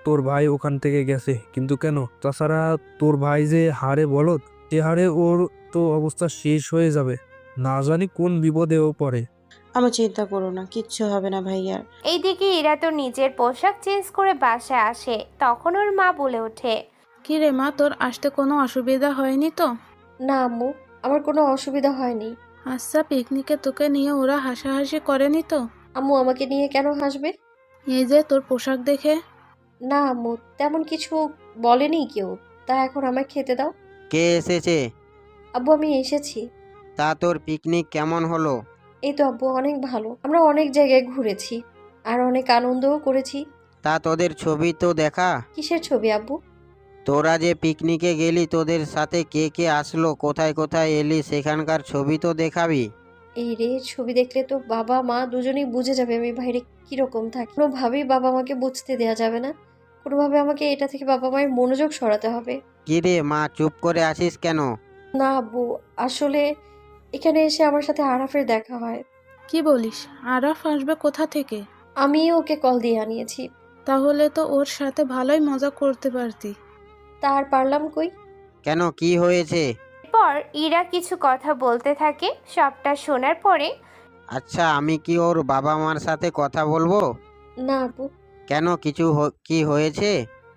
তোর ভাই ওখান থেকে গেছে? কিন্তু কেন? তাছাড়া তোর ভাই যে হারে বলদ, সে হারে ওর তো অবস্থা শেষ হয়ে যাবে, না জানি কোন বিপদেও পড়ে। আমার চিন্তা করো না, কিচ্ছু হবে না ভাইয়ার। এইদিকে ইরা তো নিজের পোশাক চেঞ্জ করে বাসায় আসে। তখন ওর মা বলে ওঠে, কি রে মা, তোর আসতে কোনো অসুবিধা হয়নি তো? না আম্মু, আমার কোনো অসুবিধা হয়নি। আচ্ছা, পিকনিকে তোকে নিয়ে ওরা হাসাহাসি করেনি তো? আম্মু আমাকে নিয়ে কেন হাসবে? এই যে তোর পোশাক দেখে। না আম্মু, তেমন কিছু বলেনি কেউ। তা এখন আমায় খেতে দাও। কে এসেছে? আব্বু আমি এসেছি। তা তোর পিকনিক কেমন হলো? এই তো আব্বু অনেক ভালো। আমরা অনেক জায়গায় ঘুরেছি আর অনেক আনন্দও করেছি। তা তোদের ছবি তো দেখা। কিসের ছবি আব্বু? তোরা যে পিকনিকে গেলি তোদের সাথে কে কে আসলো, কোথায় কোথায় এলি, সেখানকার ছবি তো দেখাবি। এই রে, ছবি দেখলে তো বাবা মা দুজনেই বুঝে যাবে আমি বাইরে কিরকম থাকি। কোনোভাবেই বাবা মাকে বুঝতে দেওয়া যাবে না। কোনোভাবে আমাকে এটা থেকে বাবা মায়ের মনোযোগ সরাতে হবে। কি রে মা, চুপ করে আছিস কেন? না আব্বু, আসলে এখানে এসে আমার সাথে আরাফের দেখা হয়। কি বলিস? আরাফ আসবে কোথা থেকে? আমি ওকে কল দিয়ে আনিয়েছি। তাহলে তো ওর সাথে ভালোই মজা করতে পারতি। তার পারলাম কই। কেন, কি হয়েছে? এরপর ইরা কিছু কথা বলতে থাকে। সবটা শোনার পরে আচ্ছা, আমি কি ওর বাবা মার সাথে কথা বলবো? না আব্বু। কেন, কিছু কি হয়েছে?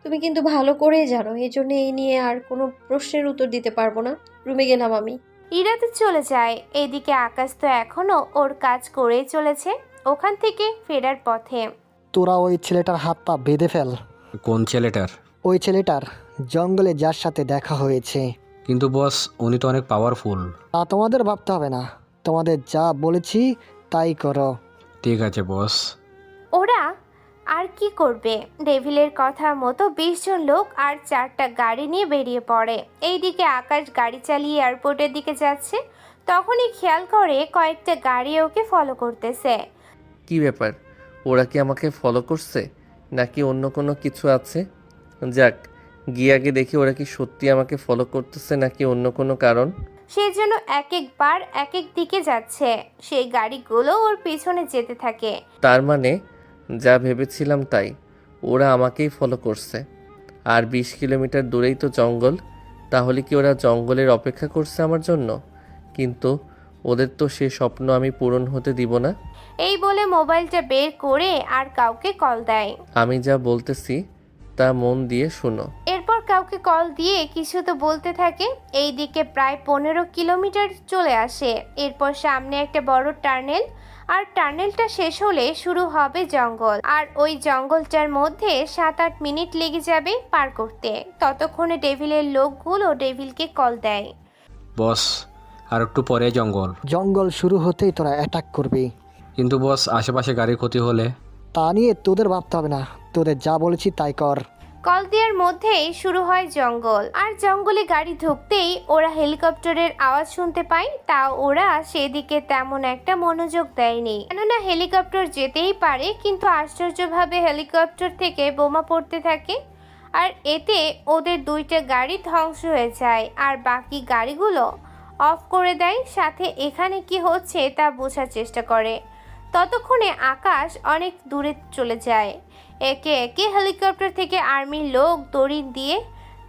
তুমি কিন্তু ভালো করেই জানো, এই জন্য এই নিয়ে আর কোনো প্রশ্নের উত্তর দিতে পারবো না। রুমে গেলাম আমি। ইরা তো চলে যায়। এদিকে আকাশ তো এখনো ওর কাজ করেই চলেছে। ওখান থেকে ফেরার পথে তোরা ওই ছেলেটার হাত পা বেঁধে ফেল। কোন ছেলেটার? ওই ছেলেটার জঙ্গলে যার সাথে দেখা হয়েছে। কিন্তু বস, উনি তো অনেক পাওয়ারফুল। তা তোমাদের ভাবতে হবে না, তোমাদের যা বলেছি তাই করো। ঠিক আছে বস। ওরা আর কি করবে? ডেভিলের কথা মতো 20 জন লোক আর 4টা গাড়ি নিয়ে বেরিয়ে পড়ে। এইদিকে আকাশ গাড়ি চালিয়ে এয়ারপোর্টের দিকে যাচ্ছে। তখনই খেয়াল করে কয়েকটা গাড়ি ওকে ফলো করতেছে। কি ব্যাপার? ওরা কি আমাকে ফলো করছে নাকি অন্য কোনো কিছু আছে? যাক, গিয়ে আগে দেখি ওরা কি সত্যি আমাকে ফলো করতেছে নাকি অন্য কোনো কারণ। সে যেন এক একবার এক এক দিকে যাচ্ছে। সেই গাড়িগুলো ওর পিছনে যেতে থাকে। তার মানে যা ভেবেছিলাম তাই, ওরা আমাকেই ফলো করছে। আর 20 কিলোমিটার দূরেই তো জঙ্গল। তাহলে কি ওরা জঙ্গলের অপেক্ষা করছে আমার জন্য? কিন্তু ওদের তো সে স্বপ্ন আমি পূরণ হতে দিব না। এই বলে মোবাইলটা বের করে আর কাউকে কল দেয়। আমি যা বলতেছি তা মন দিয়ে শুনো। এরপর কাউকে কল দিয়ে কিছু তো বলতে থাকে। এইদিকে প্রায় 15 কিলোমিটার চলে আসে। এরপর সামনে একটা বড় টার্নেল, আর টার্নেলটা শেষ হলে শুরু হবে জঙ্গল। আর ওই জঙ্গলটার মধ্যে 7-8 মিনিট লেগে যাবে পার করতে। ততক্ষণে ডেভিলের লোকগুলো ডেভিলকে কল দেয়। বস, আর একটু পরে জঙ্গল। জঙ্গল শুরু হতেই তোরা অ্যাটাক করবি। কিন্তু বস, আশেপাশে গাড়ির ক্ষতি হলে? তা নিয়ে তোদের ভাবতে হবে না, তোদের যা বলেছি তাই কর। কল দেওয়ার মধ্যেই শুরু হয় জঙ্গল। আর জঙ্গলে গাড়ি ঢুকতেই ওরা হেলিকপ্টারের আওয়াজ শুনতে পায়। তা ওরা সেদিকে তেমন একটা মনোযোগ দেয়নি, কেননা হেলিকপ্টার যেতেই পারে। কিন্তু আশ্চর্যভাবে হেলিকপ্টার থেকে বোমা পড়তে থাকে। আর এতে ওদের 2টা গাড়ি ধ্বংস হয়ে যায় আর বাকি গাড়িগুলো অফ করে দেয়। সাথে এখানে কি হচ্ছে তা বোঝার চেষ্টা করে। ততক্ষণে আকাশ অনেক দূরে চলে যায়। একে একে হেলিকপ্টার থেকে আর্মির লোক দড়ি দিয়ে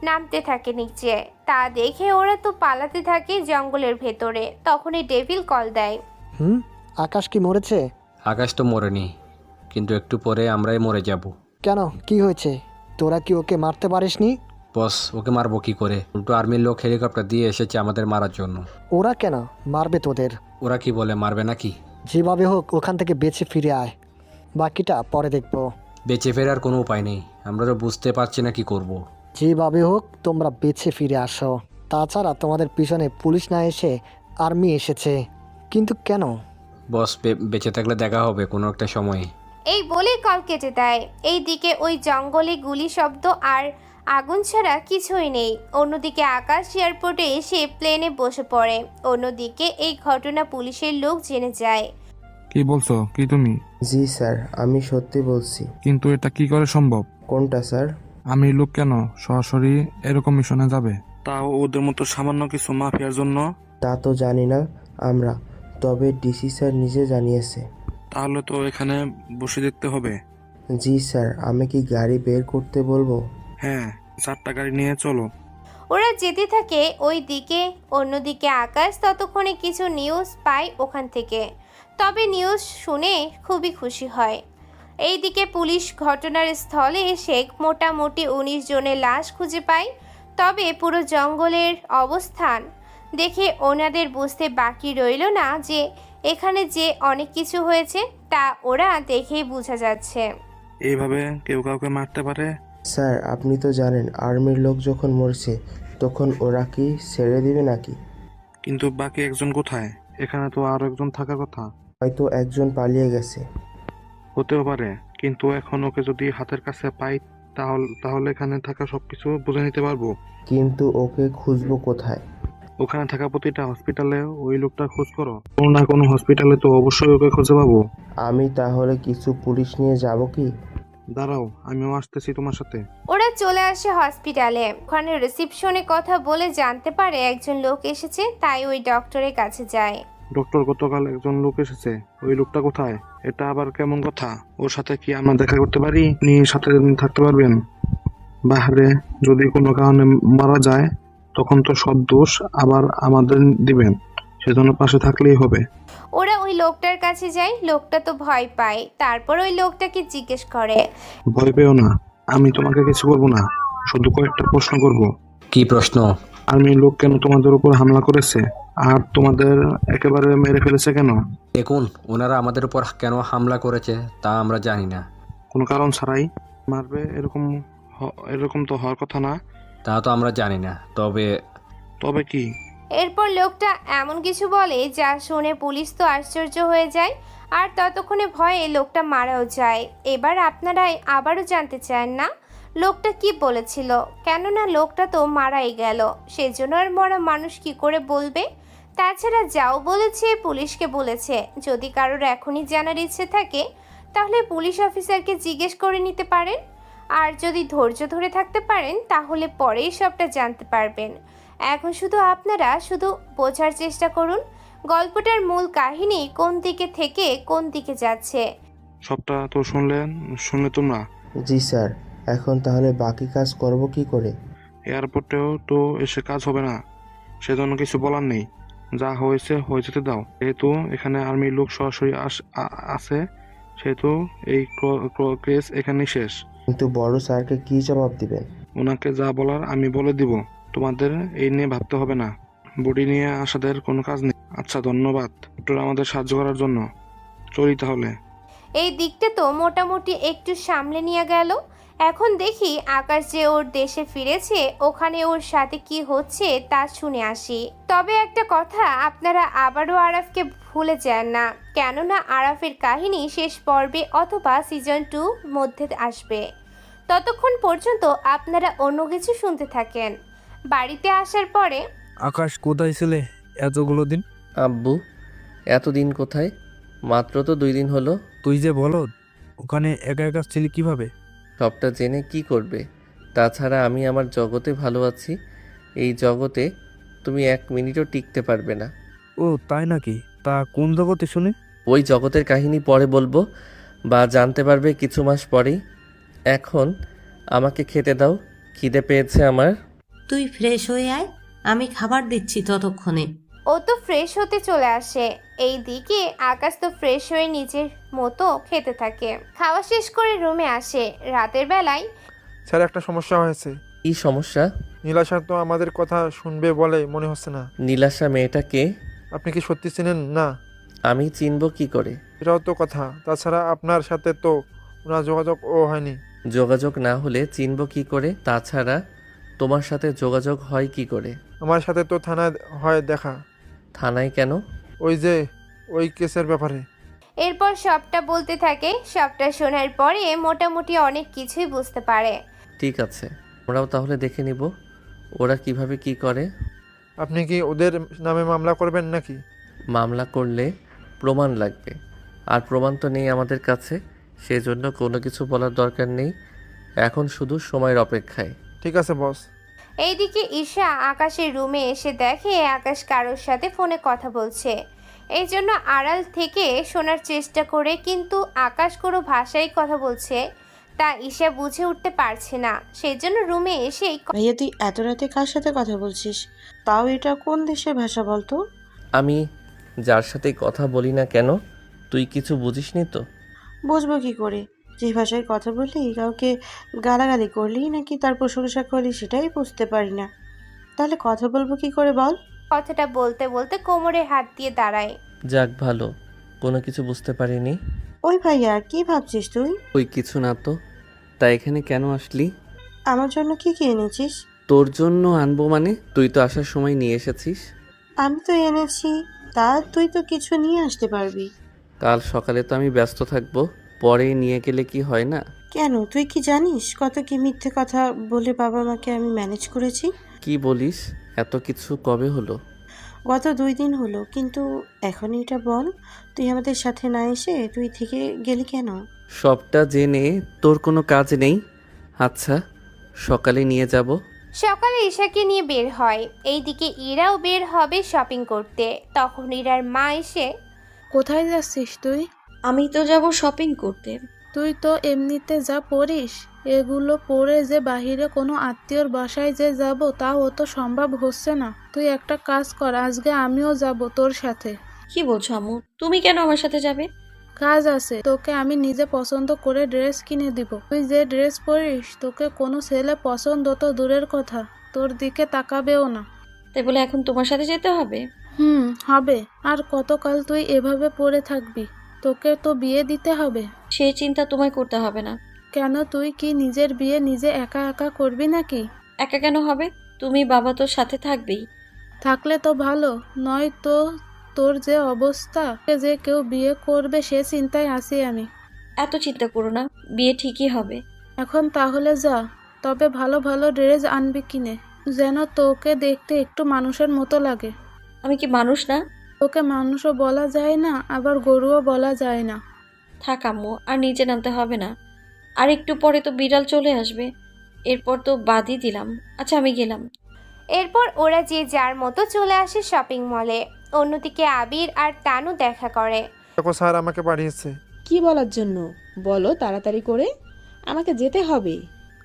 নামতে থাকে নিচে। তা দেখে ওরা তো পালাতে থাকে জঙ্গলের ভেতরে। তখনই ডেভিল কল দেয়। আকাশ কি মরেছে? আকাশ তো মরেনি, কিন্তু একটু পরে আমরাই মরে যাব। কেন, কি হয়েছে? তোরা কি ওকে মারতে পারিসনি? বস, ওকে মারবো কি করে? উল্টো আর্মির লোক হেলিকপ্টার দিয়ে এসেছে আমাদের মারার জন্য। ওরা কেন মারবে তোদের? ওরা কি বলে, মারবে নাকি? যেভাবে হোক ওখান থেকে বেঁচে ফিরে আয়। বাকিটা পরে দেখব। বেঁচে ফেরার কোনো উপায় নেই, আমরা তো বুঝতে পারছি না কি করব। যেভাবে হোক তোমরা বেঁচে ফিরে আসো। তাছাড়া তোমাদের পিছনে পুলিশ না এসে আর্মি এসেছে। কিন্তু কেন? বস, বেঁচে থাকলে দেখা হবে কোনো একটা সময়ে। এই বলে কল কেটে দেয়। এইদিকে ওই জঙ্গলে গুলি শব্দ আর আগুন ছাড়া কিছুই নেই। অন্যদিকে আকাশ এয়ারপোর্টে এসে প্লেনে বসে পড়ে। অন্যদিকে এই ঘটনা পুলিশের লোক জেনে যায়। কি বলছো কি তুমি? জি স্যার, আমি সত্যি বলছি। কিন্তু এটা কি করে সম্ভব? কোনটা স্যার? আমি লোক কেন সরাসরি এরকম মিশনে যাবে, তাও ওদের মতো সামান্য কিছু মাফিয়ার জন্য? তা তো জানি না আমরা, তবে ডিসি স্যার নিজে জানিয়েছে। তাহলে তো এখানে বসে দেখতে হবে। জি স্যার, আমি কি গাড়ি বের করতে বলবো? হ্যাঁ, 4টা গাড়ি নিয়ে চলো। ওরা যেতে থাকে ওই দিকে। অন্যদিকে আকাশ ততক্ষণে কিছু নিউজ পায় ওখান থেকে। তবে নিউজ শুনে খুবই খুশি হয়। এইদিকে পুলিশ ঘটনার স্থলে এসে মোটামুটি 19 জনের লাশ খুঁজে পায়। তবে পুরো জঙ্গলের অবস্থান দেখে ওনাদের বুঝতে বাকি রইল না যে এখানে যে অনেক কিছু হয়েছে তা ওরা দেখেই বোঝা যাচ্ছে। এইভাবে কেউ কাউকে মারতে পারে? স্যার, আপনি তো জানেন আর্মির লোক যখন মরছে তখন ওরা কি ছেড়ে দিবে নাকি? কিন্তু বাকি একজন কোথায়? এখানে তো আরো একজন থাকার কথা। হয়তো একজন পালিয়ে গেছে। হতেও পারে, কিন্তু এখন ওকে যদি হাতের কাছে পাই তাহলে এখানে থাকা সবকিছু বুঝে নিতে পারবো। কিন্তু ওকে খুঁজবো কোথায়? ওখানে থাকা প্রতিটা হসপিটালে ওই লোকটা খোঁজ করো। কোনো না কোনো হসপিটালে তো অবশ্যই ওকে খুঁজে পাবো। আমি তাহলে কিছু পুলিশ নিয়ে যাব কি? দাঁড়াও, আমিও আসতেছি তোমার সাথে। ওরা চলে আসে হসপিটালে। ওখানে রিসেপশনে কথা বলে জানতে পারে একজন লোক এসেছে, তাই ওই ডক্টরের কাছে যায়। ডক্টর, গতকাল একজন লোক এসেছে, ওই লোকটা কোথায়? এটা আবার কেমন কথা? ওর সাথে কি আমরা দেখা করতে পারি? আপনি সাথে থাকতে পারবেন? বাহারে যদি কোনো কারণে মারা যায় তখন তো সব দোষ আবার আমাদের দিবেন, সেজন্য পাশে থাকলেই হবে। ওরা ওই লোকটার কাছে যায়। লোকটা তো ভয় পায়। তারপর ওই লোকটাকে জিজ্ঞেস করে, ভয় পেও না, আমি তোমাকে কিছু বলবো না, শুধু কয়েকটা প্রশ্ন করব। কি প্রশ্ন? আর্মির লোক কেন তোমাদের উপর হামলা করেছে আর তোমাদের একেবারে মেরে ফেলেছে কেন? দেখুন, ওনারা আমাদের উপর কেন হামলা করেছে তা আমরা জানি না। কোনো কারণ ছাড়াই মারবে এরকম তো হওয়ার কথা না। তা তো আমরা জানি না, তবে কি? এরপর লোকটা এমন কিছু বলে যা শুনে পুলিশ তো আশ্চর্য হয়ে যায়। আর ততক্ষণে ভয়ে লোকটা মারাও যায়। এবার আপনারা আবারও জানতে চান না লোকটা কি বলেছিল? কেননা লোকটা তো মারাই গেল, সেজন্য আর মরা মানুষ কি করে বলবে? তাছাড়া যাও বলেছে পুলিশকে বলেছে। যদি কারোর এখনই জানার ইচ্ছে থাকে তাহলে পুলিশ অফিসারকে জিজ্ঞেস করে নিতে পারেন। আর যদি ধৈর্য ধরে থাকতে পারেন তাহলে পরেই সবটা জানতে পারবেন। এখন শুধু আপনারা বোঝার চেষ্টা করুন গল্পটার মূল কাহিনী কোন দিকে থেকে কোন দিকে যাচ্ছে। সবটা তো শুনলে তোমরা? জি স্যার, এখন তাহলে বাকি কাজ করব কি করে? এয়ারপোর্টেও তো এসে কাজ হবে না, সেজন্য কিছু বলার নেই। যা হয়েছে হয়ে যেতে দাও। যেহেতু এখানে আর্মির লোক সরাসরি আছে, সেহেতু এই কেস এখানেই শেষ। কিন্তু বড় স্যারকে কি জবাব দিবেন? ওনাকে যা বলার আমি বলে দিব। তোমাদের এই নিয়ে ভাবতে হবে না। বডি নিয়ে আসাদের কোনো কাজ নেই। আচ্ছা, ধন্যবাদ ডক্টর আমাদের সাহায্য করার জন্য। চলি তাহলে। এই দিকটা তো মোটামুটি একটু সামলে নিয়ে গেল। এখন দেখি আকাশ যে ওর দেশে ফিরেছে ওখানে ওর সাথে কি হচ্ছে তা শুনে আসি। তবে একটা কথা, আপনারা আবারও আরাফকে ভুলে যান না, কেননা আরাফের কাহিনী শেষ পর্বে অথবা সিজন 2 মধ্যে আসবে। ততক্ষণ পর্যন্ত আপনারা অন্য কিছু শুনতে থাকেন। বাড়িতে আসার পরে আকাশ কোথায় ছিলে এতগুলো দিন? আব্বু, এতদিন কোথায়? মাত্র তো 2 দিন হলো। তুই যে বলদ, ওখানে একা একা ছিলি কিভাবে? সবটা জেনে কি করবে? তাছাড়া আমি আমার জগতে ভালো আছি। এই জগতে তুমি 1 মিনিটও টিকতে পারবে না। ও তাই নাকি? তা কোন জগতে শুনে? ওই জগতের কাহিনী পরে বলবো, বা জানতে পারবে কিছু মাস পরেই। এখন আমাকে খেতে দাও, খিদে পেয়েছে আমার। তুই ফ্রেশ হয়ে আয়, আমি খাবার দিচ্ছি ততক্ষণে। ও তো ফ্রেশ হতে চলে আসে। এই দিকে আকাশ তো ফ্রেশ হয়ে নিজের মতো খেতে থাকে। খাওয়া শেষ করে রুমে আসে। রাতের বেলায় স্যার, একটা সমস্যা হয়েছে। কি সমস্যা? নীলাশা তো আমাদের কথা শুনবে বলে মনে হচ্ছে না। নীলাশা মেয়েটা কে? আপনি কি সত্যি চেনেন না? আমি চিনব কি করে? এটাও তো কথা। তাছাড়া আপনার সাথে তো ওনার যোগাযোগও হয়নি। যোগাযোগ না হলে চিনব কি করে? তাছাড়া তোমার সাথে যোগাযোগ হয় কি করে? আমার সাথে তো থানায় হয় দেখা। থানায় কেন? ওই কেসের ব্যাপারে। এরপর সবটা বলতে থাকে। সবটা শোনার পরে মোটামুটি অনেক কিছুই বুঝতে পারে। ঠিক আছে, আমরাও তাহলে দেখে নিব ওরা কিভাবে কি করে। আপনি কি ওদের নামে মামলা করবেন নাকি? মামলা করলে প্রমাণ লাগবে, আর প্রমাণ তো নেই আমাদের কাছে, সেজন্য কোনো কিছু বলার দরকার নেই। এখন শুধু সময়ের অপেক্ষায়। ঠিক আছে বস। এইদিকে ঈশা আকাশের রুমে এসে দেখে আকাশ কারোর সাথে ফোনে কথা বলছে। এই জন্য আড়াল থেকে শোনার চেষ্টা করে, কিন্তু আকাশ কোনো ভাষায় কথা বলছে তা ঈশা বুঝে উঠতে পারছে না। সেই জন্য রুমে এসেই ভাইয়া তুই এত রাতে কার সাথে কথা বলছিস? তাও এটা কোন দেশের ভাষা বলতো? আমি যার সাথে কথা বলি না কেন, তুই কিছু বুঝিসনি তো? বুঝবো কি করে? যে ভাষায় কথা বললি, কাউকে গালাগালি করলি নাকি তার প্রশংসা করলি সেটাই বুঝতে পারি না। তাহলে কথা বলবো কি করে বল? কথাটা বলতে বলতে কোমরে হাত দিয়ে দাঁড়ায়। যাক ভালো, কোনো কিছু বুঝতে পারিনি। ওই ভাইয়া কি ভাবছিস তুই? ওই কিছু না তো। তা এখানে কেন আসলি? আমার জন্য কি কি এনেছিস? তোর জন্য আনবো মানে? তুই তো আসার সময় নিয়ে এসেছিস। আমি তো এনেছি, তা তুই তো কিছু নিয়ে আসতে পারবি। কাল সকালে তো আমি ব্যস্ত থাকবো, পরে নিয়ে গেলে কি হয় না? কেন, তুই কি জানিস কত কি মিথ্যে কথা বলে বাবা মাকে আমি ম্যানেজ করেছি? কি বলিস? এত কিছু কবে হলো? গত 2 দিন হলো। কিন্তু এখন এটা বল, তুই আমাদের সাথে না এসে তুই থেকে গেলি কেন? সবটা জেনে তোর কোনো কাজ নেই। আচ্ছা, সকালে নিয়ে যাব। সকালে ঈশাকে নিয়ে বের হয়। এইদিকে ইরাও বের হবে শপিং করতে। তখন ইরার মা এসে, কোথায় যাচ্ছিস তুই? আমি তো যাব শপিং করতে। তুই তো এমনিতে যা পড়িস, এগুলো পরে যে বাহিরে কোনো আত্মীয়র বাসায় যে যাব তাও তো সম্ভব হচ্ছে না। তুই একটা কাজ কর, আজকে আমিও যাব তোর সাথে। কি বলছো আম্মু? তুমি কেন আমার সাথে যাবে? কাজ আছে, তোকে আমি নিজে পছন্দ করে ড্রেস কিনে দিব। তুই যে ড্রেস পরিস তোকে কোনো ছেলে পছন্দ তো দূরের কথা, তোর দিকে তাকাবেও না। তাই বলে এখন তোমার সাথে যেতে হবে? হবে। আর কতকাল তুই এভাবে পড়ে থাকবি? তোকে তো বিয়ে দিতে হবে। সেই চিন্তা তোমায় করতে হবে না। কেন, তুই কি নিজের বিয়ে নিজে একা একা করবি নাকি? একা কেন হবে? তুমি বাবা তোর সাথে থাকবেই। থাকলে তো ভালো, নয় তো তোর যে অবস্থা, যে কেউ বিয়ে করবে সে চিন্তায় আছি আমি। এত চিন্তা করো না, বিয়ে ঠিকই হবে। এখন তাহলে যা, তবে ভালো ভালো ড্রেস আনবি কিনে, যেন তোকে দেখতে একটু মানুষের মতো লাগে। আমি কি মানুষ না? তোকে মানুষও বলা যায় না, আবার গরুও বলা যায় না। থাক আম্মু, আর নিচে নামতে হবে না। আর একটু পরে তো বিড়াল চলে আসবে, এরপর তো বাদই দিলাম। আচ্ছা আমি গেলাম। এরপর ওরা যে যার মতো চলে আসে শপিং মলে। অন্যদিকে আবির আর তানু দেখা করে। দেখো স্যার আমাকে পাঠিয়েছে। কি বলার জন্য বলো তাড়াতাড়ি করে, আমাকে যেতে হবে।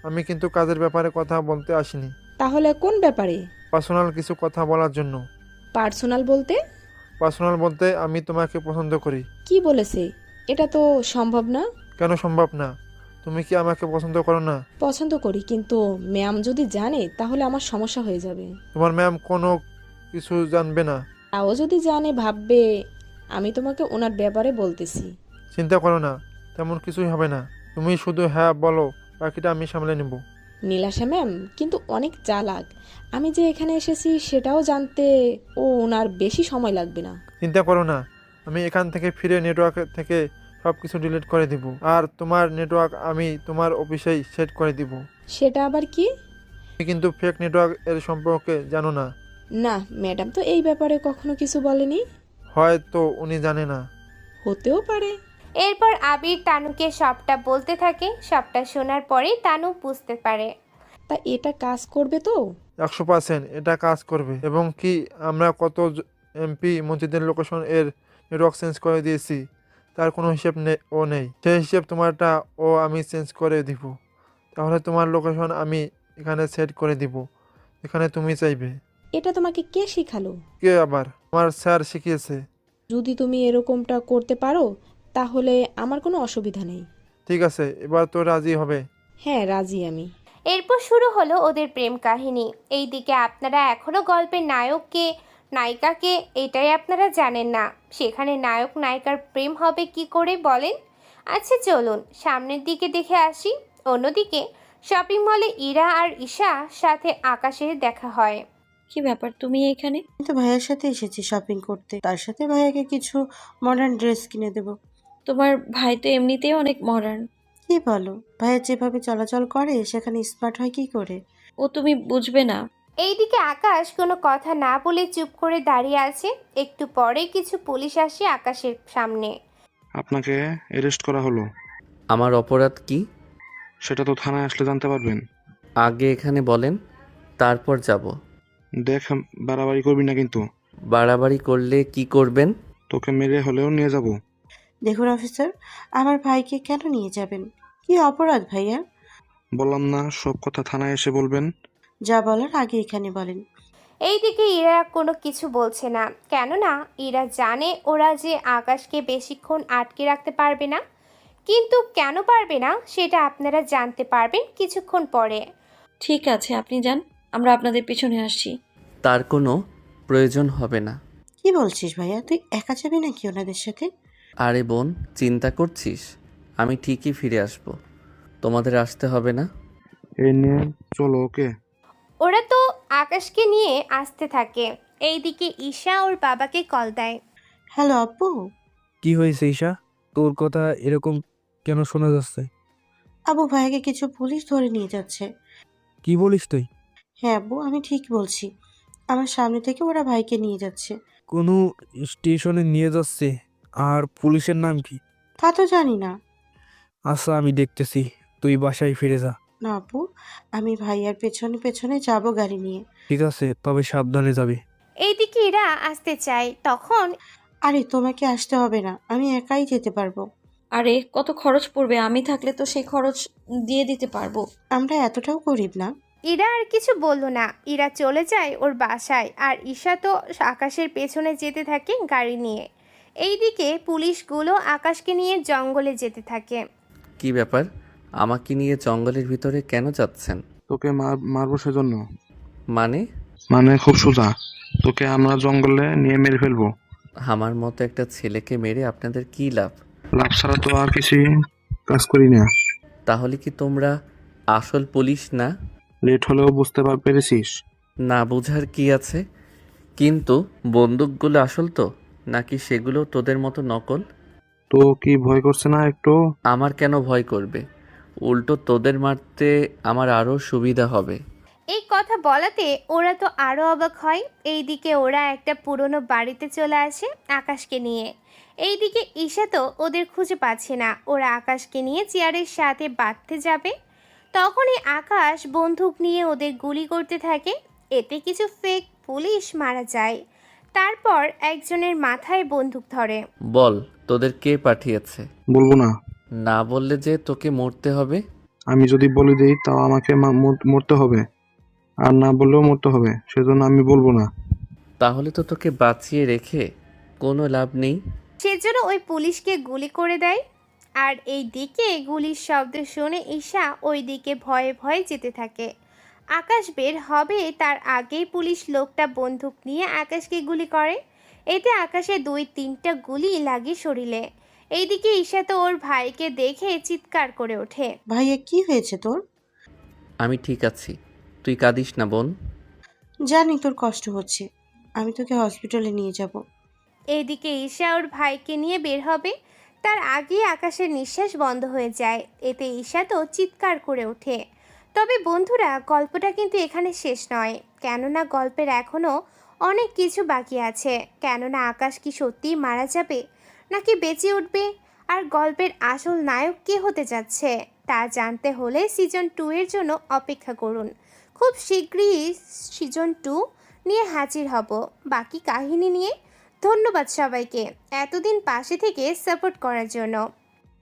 আমি কিন্তু কাজের ব্যাপারে কথা বলতে আসিনি, তাহলে কোন ব্যাপারে? পার্সোনাল কিছু কথা বলার জন্য। পার্সোনাল বলতে? পার্সোনাল বলতে আমি তোমাকে পছন্দ করি। কি বলেছে? এটা তো সম্ভব না। কেন সম্ভব না? তুমি কি আমাকে পছন্দ করো না? পছন্দ করি, কিন্তু ম্যাম যদি জানে তাহলে আমার সমস্যা হয়ে যাবে। তোমার ম্যাম কোনো কিছু জানবে না। তাও যদি জানে ভাববে আমি তোমাকে ওনার ব্যাপারে বলতেছি। চিন্তা করো না, তেমন কিছুই হবে না। তুমি শুধু হ্যাঁ বলো, বাকিটা আমি সামলে নেব। নীলাশা ম্যাম কিন্তু অনেক চালাক। আমি যে এখানে এসেছি সেটাও জানতে ওনার বেশি সময় লাগবে না। চিন্তা করো না, আমি এখান থেকে ফিরে নেটওয়ার্ক থেকে সব কিছু ডিলিট করে দিব, আর তোমার নেটওয়ার্ক আমি তোমার অফিসেই সেট করে দিব। সেটা আবার কি? তুমি কিন্তু ফেক নেটওয়ার্ক এর সম্পর্কে জানো না। না, ম্যাডাম তো এই ব্যাপারে কখনো কিছু বলেনি। হয়তো উনি জানে না। হতেও পারে। এরপর আবির তানুকে সবটা বলতে থাকে। সবটা শোনার পরে তানু বুঝতে পারে। তা এটা কাজ করবে তো? 100% এটা কাজ করবে। এবং কি আমরা কত এমপি মসজিদের লোকেশন এর নেটওয়ার্ক চেঞ্জ করে দিয়েছি, তার কোনো হিসেব নেই। সেই হিসেব তোমারটা আমি চেঞ্জ করে দিব। তাহলে তোমার লোকেশন আমি এখানে সেট করে দিব, এখানে তুমি চাইবে। এটা তোমাকে কে শিখালো? কে আবার? আমার স্যার শিখিয়েছে। যদি তুমি এরকমটা করতে পারো তাহলে আমার কোনো অসুবিধা নেই। ঠিক আছে, এবার তো রাজি হবে? হ্যাঁ, রাজি আমি। এরপর শুরু হলো ওদের প্রেম কাহিনী। এইদিকে আপনারা এখনো গল্পের নায়ককে নায়িকাকে, এটাই আপনারা জানেন না। সেখানে নায়ক নায়িকার প্রেম হবে কি করে বলেন? আচ্ছা চলুন সামনের দিকে দেখে আসি। অন্যদিকে শপিং মলে ইরা আর ঈশা সাথে আকাশের দেখা হয়। কি ব্যাপার তুমি এখানে? আমি তো ভাইয়ার সাথে এসেছি শপিং করতে, তার সাথে ভাইয়াকে কিছু মডার্ন ড্রেস কিনে দেবো। তোমার ভাই তো এমনিতেই অনেক মডার্ন। কি বলো, ভাইয়া যেভাবে চলাচল করে সেখানে স্মার্ট হয় কি করে? ও তুমি বুঝবে না। এইদিকে আকাশ কোনো কথা না বলে চুপ করে দাঁড়িয়ে আছে। একটু পরে কিছু পুলিশ আসে আকাশের সামনে। আপনাকে অ্যারেস্ট করা হলো। আমার অপরাধ কি? সেটা তো থানায় আসলে জানতে পারবেন। আগে এখানে বলেন, তারপর যাব। দেখ, বাড়াবাড়ি করবি না কিন্তু। বাড়াবাড়ি করলে কি করবেন? তোকে মেরে হলেও নিয়ে যাব। দেখুন অফিসার, আমার ভাইকে কেন নিয়ে যাবেন? কি অপরাধ ভাইয়া? বললাম না সব কথা থানায় এসে বলবেন। যা বলার আগে এখানে বলেন। এইদিকে ইরা কোনো কিছু বলছে না, কেননা ইরা জানে ওরা যে আকাশকে বেশিক্ষণ আটকে রাখতে পারবে না। কিন্তু কেন পারবে না সেটা আপনারা জানতে পারবেন কিছুক্ষণ পরে। ঠিক আছে, আপনি যান, আমরা আপনাদের পিছনে আসছি। তার কোনো প্রয়োজন হবে না। কি বলছিস ভাইয়া, তুই একা যাবি নাকি ওনাদের সাথে? আরে বোন, চিন্তা করছিস? আমি ঠিকই ফিরে আসব, তোমাদের আসতে হবে না। এই নিয়ে চলো ওকে। ওরা তো আকাশকে নিয়ে আসতে থাকে। এইদিকে ঈশা ওর বাবাকে কল দেয়। হ্যালো আব্বু। কি হয়েছে ঈশা? তোর কথা এরকম কেন শোনা যাচ্ছে? আব্বু, ভাইয়াকে কিছু পুলিশ ধরে নিয়ে যাচ্ছে। কি বলিস তুই? হ্যাঁ আব্বু, আমি ঠিক বলছি। আমার সামনে থেকে ওরা ভাইকে নিয়ে যাচ্ছে। কোনো স্টেশনে নিয়ে যাচ্ছে? আর পুলিশের নাম কি? তা তো জানি না। আচ্ছা, আমি দেখতেছি, তুই বাসায় ফিরে যা। না আব্বু, আমি ভাইয়ার পেছনে পেছনে যাব গাড়ি নিয়ে। ঠিক আছে, তবে সাবধানে যাবি। এইদিকে ইরা আসতে চায়, তখন আরে তোমাকে আসতে হবে না, আমি একাই যেতে পারবো। আরে কত খরচ পড়বে? আমি থাকলে তো সেই খরচ দিয়ে দিতে পারবো। আমরা এতটাও গরিব না। ইরা আর কিছু বলল না। ইরা চলে যায় ওর বাসায়, আর ঈশা তো আকাশের পেছনে যেতে থাকে গাড়ি নিয়ে। এইদিকে পুলিশগুলো আকাশকে নিয়ে জঙ্গলে যেতে থাকে। কি ব্যাপার, আমাকে নিয়ে জঙ্গলের ভিতরে কেন যাচ্ছেন? তোকে মারবো সেজন্য। মানে খুব সোজা, তোকে আমরা জঙ্গলে নিয়ে মেরে ফেলবো। আমার মতো একটা ছেলেকে মেরে আপনাদের কি লাভ? লাভ ছাড়া তো আর কিছুই কাজ করি না। তাহলে কি তোমরা আসল পুলিশ না? লেট হলেও বুঝতে পেরেছিস? না বুঝার কি আছে? কিন্তু বন্দুকগুলো আসল তো, নাকি সেগুলো তোদের মতো নকল? তো কি ভয় করছে না একটু? আমার কেন ভয় করবে? উল্টো তোদের মারতে আমার আরও সুবিধা হবে। এই কথা বলাতে ওরা তো আরও অবাক হয়। এইদিকে ওরা একটা পুরনো বাড়িতে চলে আসে আকাশকে নিয়ে। এইদিকে ঈশা তো ওদের খুঁজে পাচ্ছে না। ওরা আকাশকে নিয়ে চেয়ারের সাথে বাঁধতে যাবে, তখনই আকাশ বন্দুক নিয়ে ওদের গুলি করতে থাকে। এতে কিছু ফেক পুলিশ মারা যায়। তারপর একজনের মাথায় বন্দুক ধরে। বল, তোদের কে পাঠিয়েছে? বলবো না। না বললে যে তোকে মরতে হবে। আমি যদি বলে দিই তাও আমাকে মরতে হবে, আর না বললেও মরতে হবে, সেজন্য আমি বলবো না। তাহলে তো তোকে বাঁচিয়ে রেখে কোনো লাভ নেই। সেজন্য ওই পুলিশকে গুলি করে দেয়। আর এই দিকে গুলির শব্দ শুনে ঈশা ওই দিকে ভয়ে ভয়ে যেতে থাকে। আকাশ বের হবে তার আগেই পুলিশ লোকটা বন্দুক নিয়ে আকাশকে গুলি করে। এতে আকাশে 2-3টা গুলি লাগে শরীরে। এইদিকে ঈশা তো ওর ভাইকে দেখে চিৎকার করে ওঠে। ভাইয়া কি হয়েছে তোর? আমি ঠিক আছি, তুই কাঁদিস না বোন। জানি তোর কষ্ট হচ্ছে, আমি তোকে হসপিটালে নিয়ে যাব। এইদিকে ঈশা ওর ভাইকে নিয়ে বের হবে, তার আগেই আকাশের নিঃশ্বাস বন্ধ হয়ে যায়। এতে ঈশা তো চিৎকার করে ওঠে। তবে বন্ধুরা, গল্পটা কিন্তু এখানে শেষ নয়, কেননা গল্পের এখনও অনেক কিছু বাকি আছে। কেননা আকাশ কি সত্যিই মারা যাবে নাকি বেঁচে উঠবে, আর গল্পের আসল নায়ক কে হতে যাচ্ছে তা জানতে হলে সিজন 2 এর জন্য অপেক্ষা করুন। খুব শীঘ্রই সিজন 2 নিয়ে হাজির হব বাকি কাহিনী নিয়ে। ধন্যবাদ সবাইকে এতদিন পাশে থেকে সাপোর্ট করার জন্য।